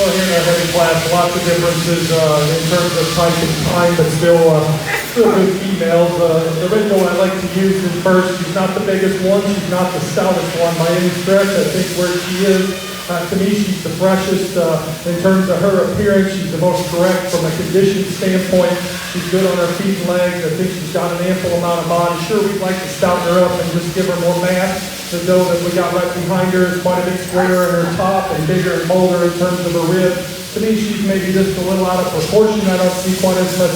Well, here in our heavy class, lots of differences in terms of type and time, but still good females. The red doe I like to use is first. She's not the biggest one. She's not the stoutest one by any stretch. I think where she is, to me, she's the freshest in terms of her appearance. She's the most correct from a condition standpoint. She's good on her feet and legs. I think she's got an ample amount of body. Sure, we'd like to stouten her up and just give her more mass. The doe that we got right behind her is quite a bit squarer in her top and bigger and bolder in terms of her ribs. To me, she's maybe just a little out of proportion. I don't see quite as much,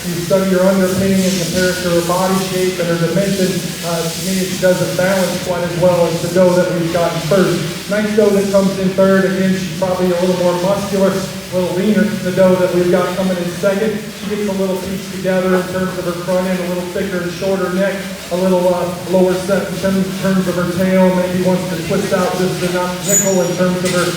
you study her underpinning in comparison to her body shape and her dimension. To me, she doesn't balance quite as well as the doe that we've gotten first. Nice doe that comes in third. Again, she's probably a little more muscular, a little leaner than the doe that we've got coming in second. She gets a little pieced together in terms of her front end, a little thicker and shorter neck, a little lower set in terms of her tail, maybe wants to twist out just enough nickel in terms of her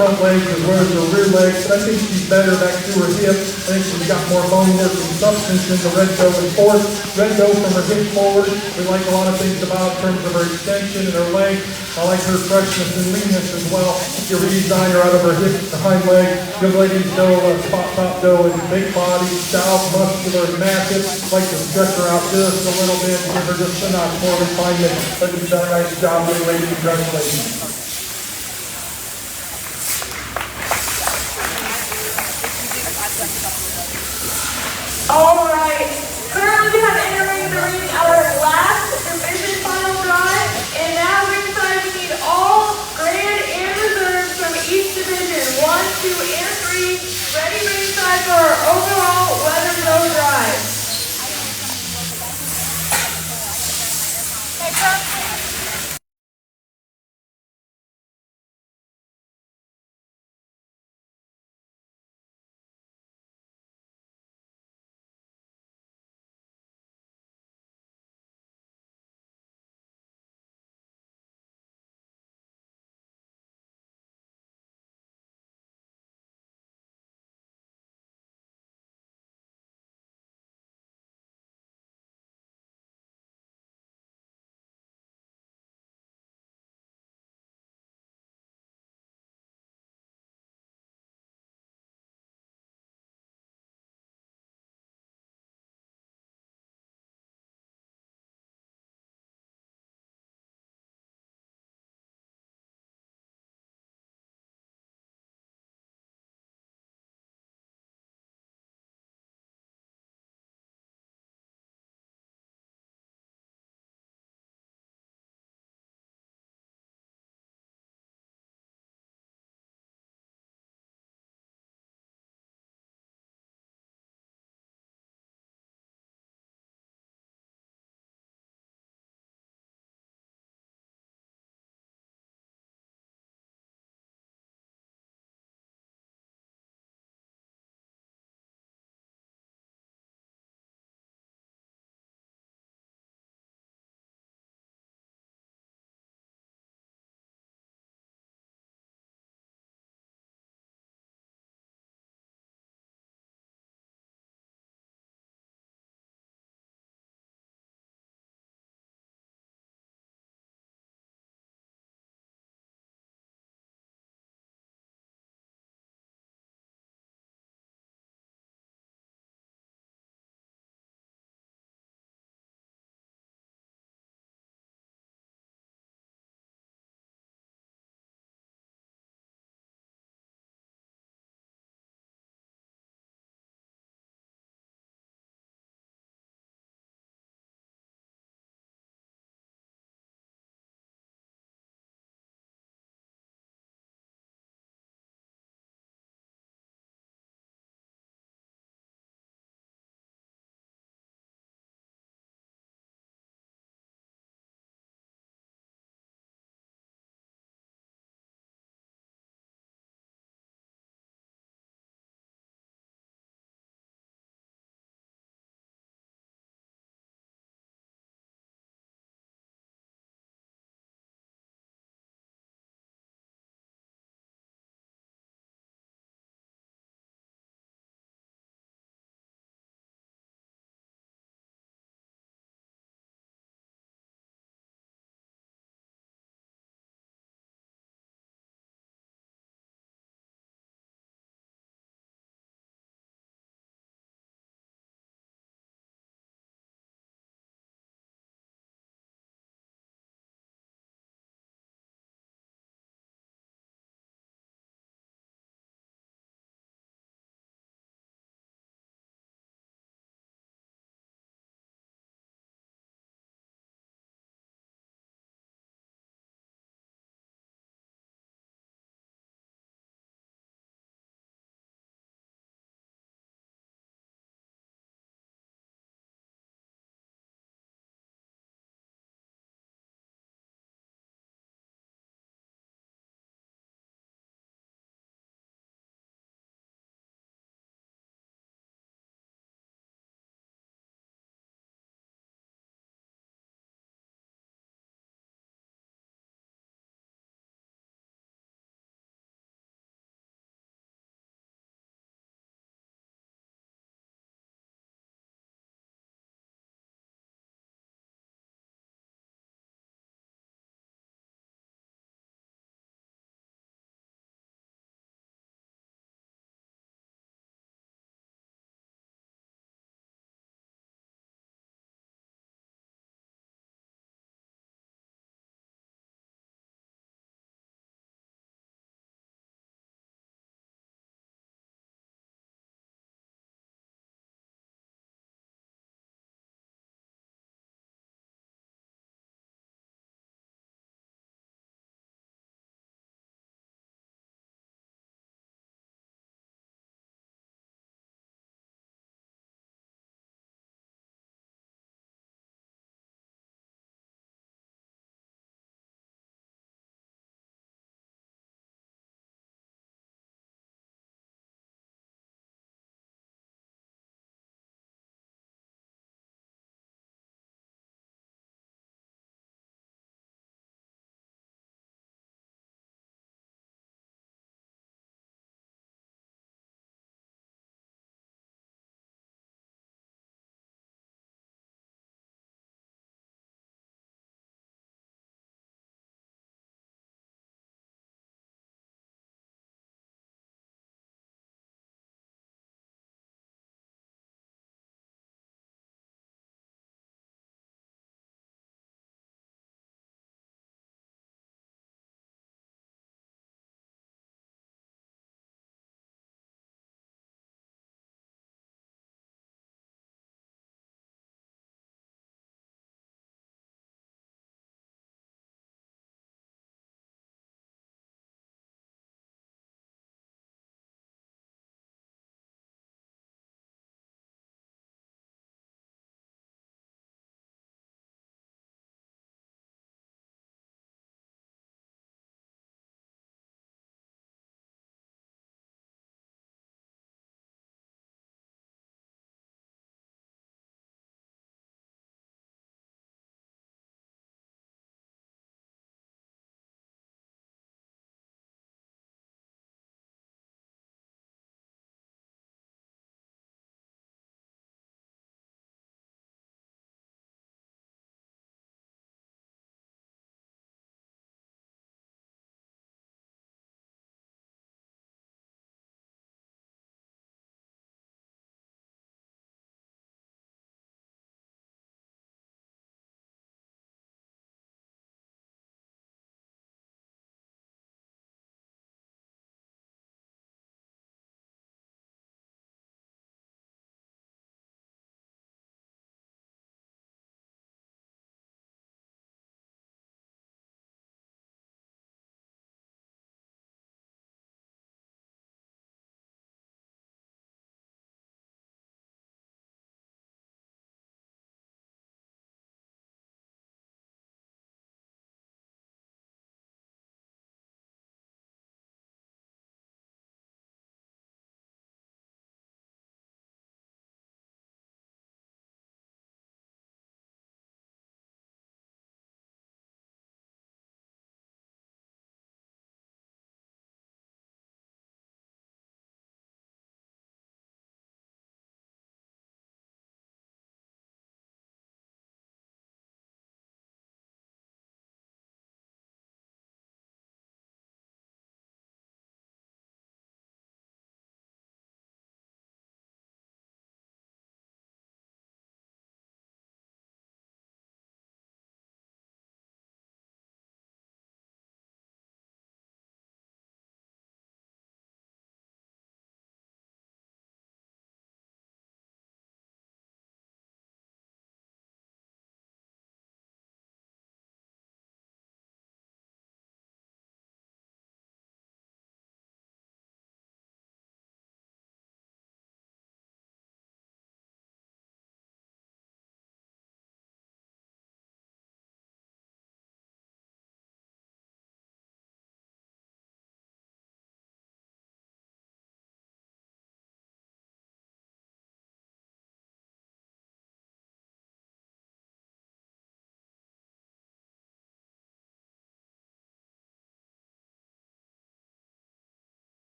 front legs as well as her rear legs, but I think she's better back to her hip. I think she's got more bone work and substance than the red doe in fourth. Red doe from her hip forward, we like a lot of things about in terms of her extension and her leg. I like her freshness and leanness as well. If you redesign her out of her hip to hind leg, good ladies doe, spot top doe is big body, stout, muscular, and massive. Like to stretch her out just a little bit and give her just a notch more refinement. But you've done a nice job, good lady. Congratulations. All right. Currently, we have entering the ring our last division final drive, and now ringside we need all grand and reserves from each division, 1, 2, and 3, ready ringside for our overall Wether drive.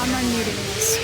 I'm unmuting this.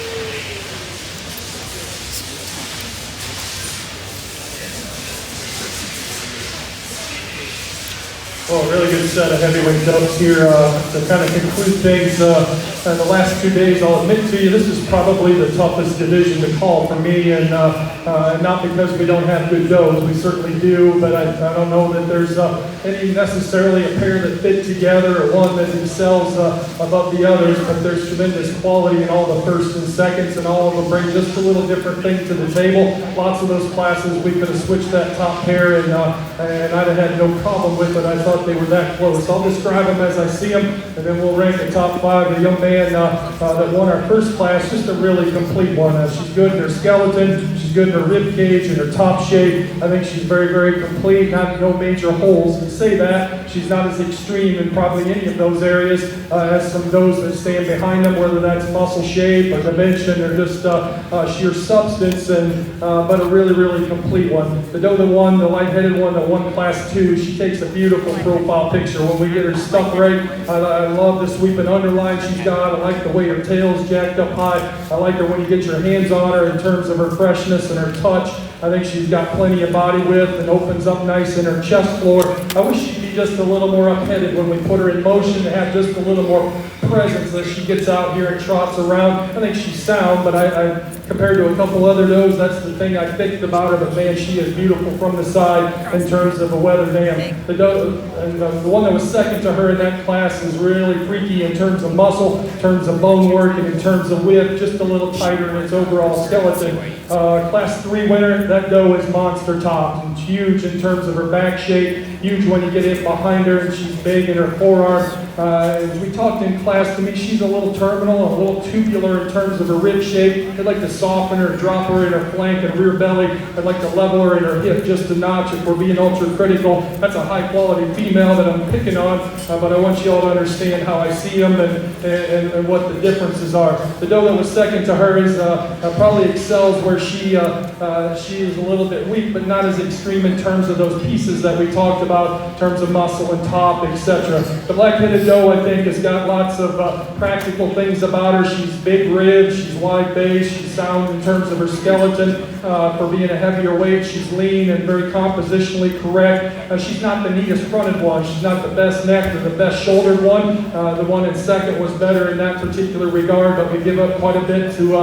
Well, a really good set of heavyweight dubs here to kind of conclude things. The last 2 days, I'll admit to you, this is probably the toughest division to call for me, and not because we don't have good does, we certainly do, but I don't know that there's any necessarily a pair that fit together or one that excels above the others, but there's tremendous quality in all the first and seconds, and all of them bring just a little different thing to the table. Lots of those classes, we could have switched that top pair, and I'd have had no problem with it. I thought they were that close. I'll describe them as I see them, and then we'll rank the top 5. The young man that won our first class, just a really complete one. She's good in her skeleton, she's good in her rib cage and her top shape. I think she's very, very complete, no major holes. To say that, she's not as extreme in probably any of those areas as some of those that stand behind them, whether that's muscle shape or dimension or just sheer substance, but a really, really complete one. The doe that won, the light-headed one that won class 2, she takes a beautiful profile picture. When we get her stuck right, I love the sweeping underline she's got. I like the way her tail's jacked up high. I like her when you get your hands on her in terms of her freshness and her touch. I think she's got plenty of body width and opens up nice in her chest floor. I wish she'd be just a little more up-headed when we put her in motion, to have just a little more presence as she gets out here and trots around. I think she's sound, but I compared to a couple other does, that's the thing I picked about her, but man, she is beautiful from the side in terms of a Wether dam. The doe, and the one that was second to her in that class is really freaky in terms of muscle, in terms of bone work, and in terms of width, just a little tighter in its overall skeleton. Class 3 winner, that doe is monster top. It's huge in terms of her back shape, huge when you get in behind her, and she's big in her forearm. As we talked in class, to me, she's a little terminal, a little tubular in terms of her rib shape. I'd like to soften her, drop her in her flank and rear belly. I'd like to level her in her hip just a notch if we're being ultra critical. That's a high quality female that I'm picking on, but I want you all to understand how I see them and what the differences are. The doe that was second to her is probably excels where she is a little bit weak, but not as extreme in terms of those pieces that we talked about, in terms of muscle and top, etc. The black-headed doe, I think, has got lots of practical things about her. She's big ribs, she's wide base, she's sound in terms of her skeleton. For being a heavier weight, she's lean and very compositionally correct. She's not the neatest fronted one. She's not the best necked or the best shouldered one. The one in second was better in that particular regard, but we give up quite a bit to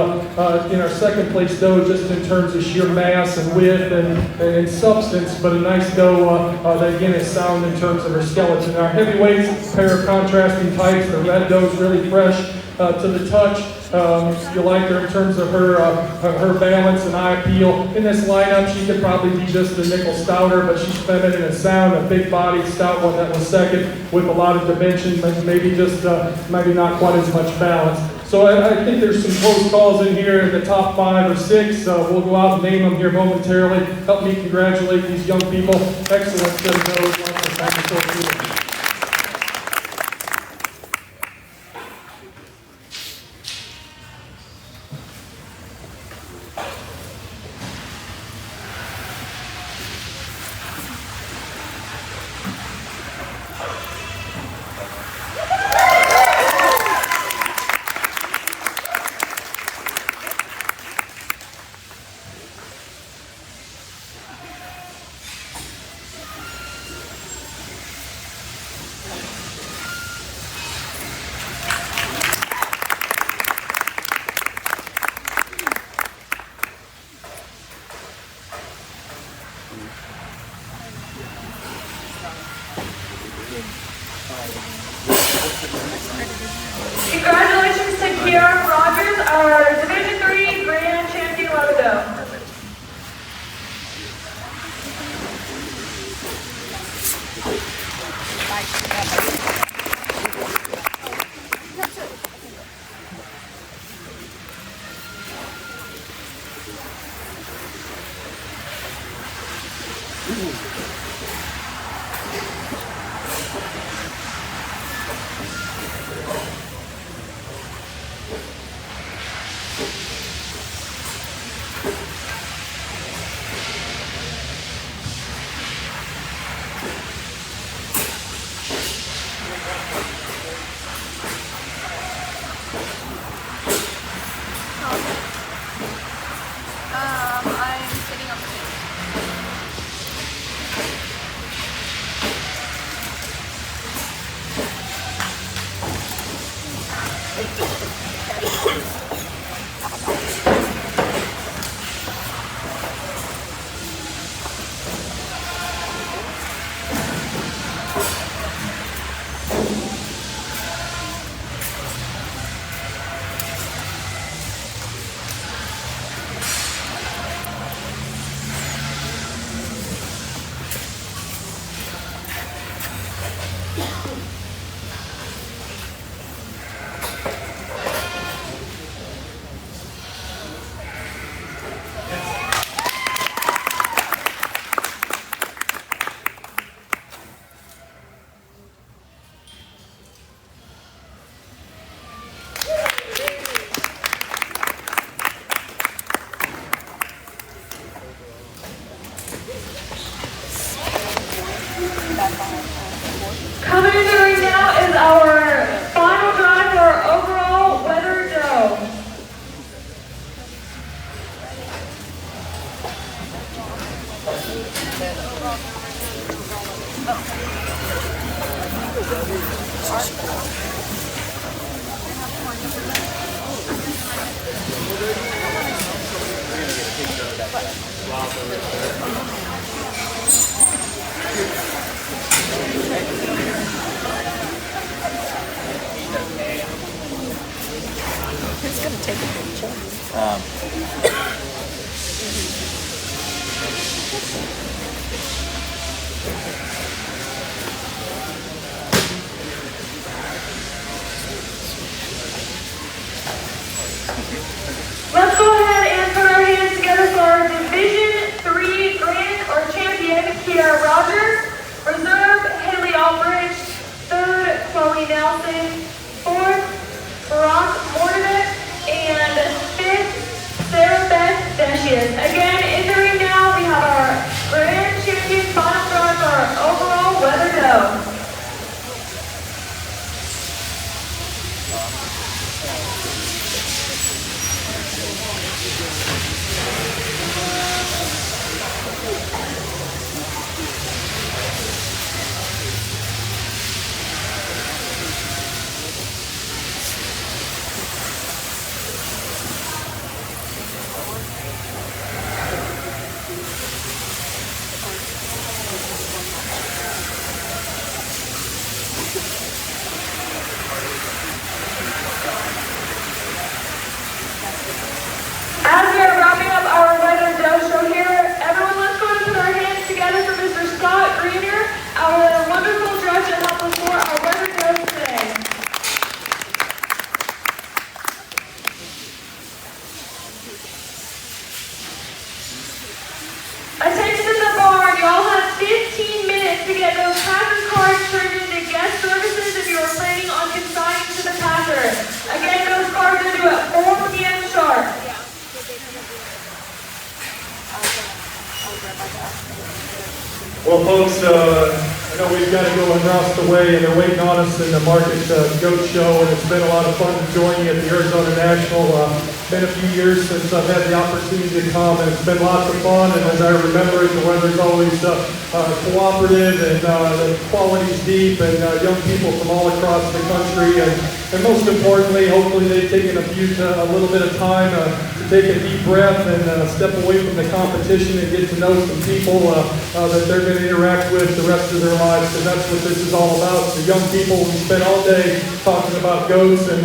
in our second place doe, just in terms of sheer mass and width and substance, but a nice doe that again is sound in terms of her skeleton. Our heavyweights, a pair of contrasting types. The red doe is really fresh to the touch. You like her in terms of her balance and eye appeal. In this lineup, she could probably be just a nickel stouter, but she's feminine and sound, a big-bodied stout one that was second with a lot of dimension, but maybe just maybe not quite as much balance. So I think there's some close calls in here in the top 5 or 6. We'll go out and name them here momentarily. Help me congratulate these young people. Excellent set of those. Congratulations to Kiara Rogers, our Division 3 Grand Champion Leather. Coming in the ring now is our final drive for our overall Wether dough. It's gonna take a picture. Let's go ahead and put our hands together for our Division 3 Grand or Champion, Kiara Rogers. Reserve, Haley Albridge. Third, Chloe Nelson. Fourth, Brock Mortimer. And fifth, Sarah Beth Deshius. Again, in the ring now, we have our Grand Champion final drive for our overall Wether dough. As we are wrapping up our Wether dough show here, everyone let's go and put our hands together for Mr. Scott Greener, our wonderful judge that helped us pour our Wether dough today. Attention to the barn, y'all have 15 minutes to get those packer cards turned into guest services if you are planning on consigning to the packer. Again, those cards are due at 4 p.m. sharp. Well, folks, I know we've got to go across the way, and they're waiting on us in the Market Goat Show, and it's been a lot of fun to join you at the Arizona National. It's been a few years since I've had the opportunity to come, and it's been lots of fun, and as I remember it, the weather's always cooperative, and the quality's deep, and young people from all across the country, and most importantly, hopefully they've taken a little bit of time to take a deep breath and step away from the competition and get to know some people that they're going to interact with the rest of their lives, because that's what this is all about. The young people, we spent all day talking about goats, and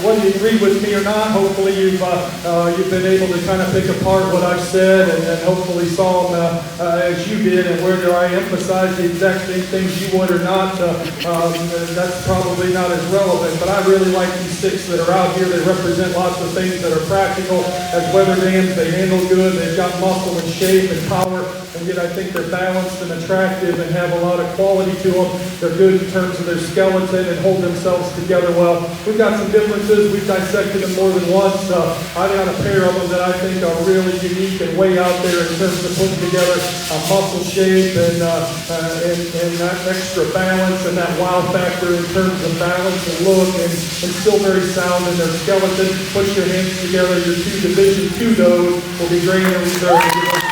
whether you agree with me or not, hopefully you've been able to kind of pick apart what I've said, and hopefully saw them as you did, and whether I emphasize the exact same things you would or not, that's probably not as relevant. But I really like these six that are out here. They represent lots of things that are practical. As weather dams, they handle good. They've got muscle and shape and power, and yet I think they're balanced and attractive and have a lot of quality to them. They're good in terms of their skeleton and hold themselves together well. We've got some differences. We've dissected them more than once. I've got a pair of them that I think are really unique and way out there in terms of putting together a muscle shape and that extra balance and that wow factor in terms of balance and look, and still very sound in their skeleton. Put your hands together. Your two Division 2 does will be great, and reserved.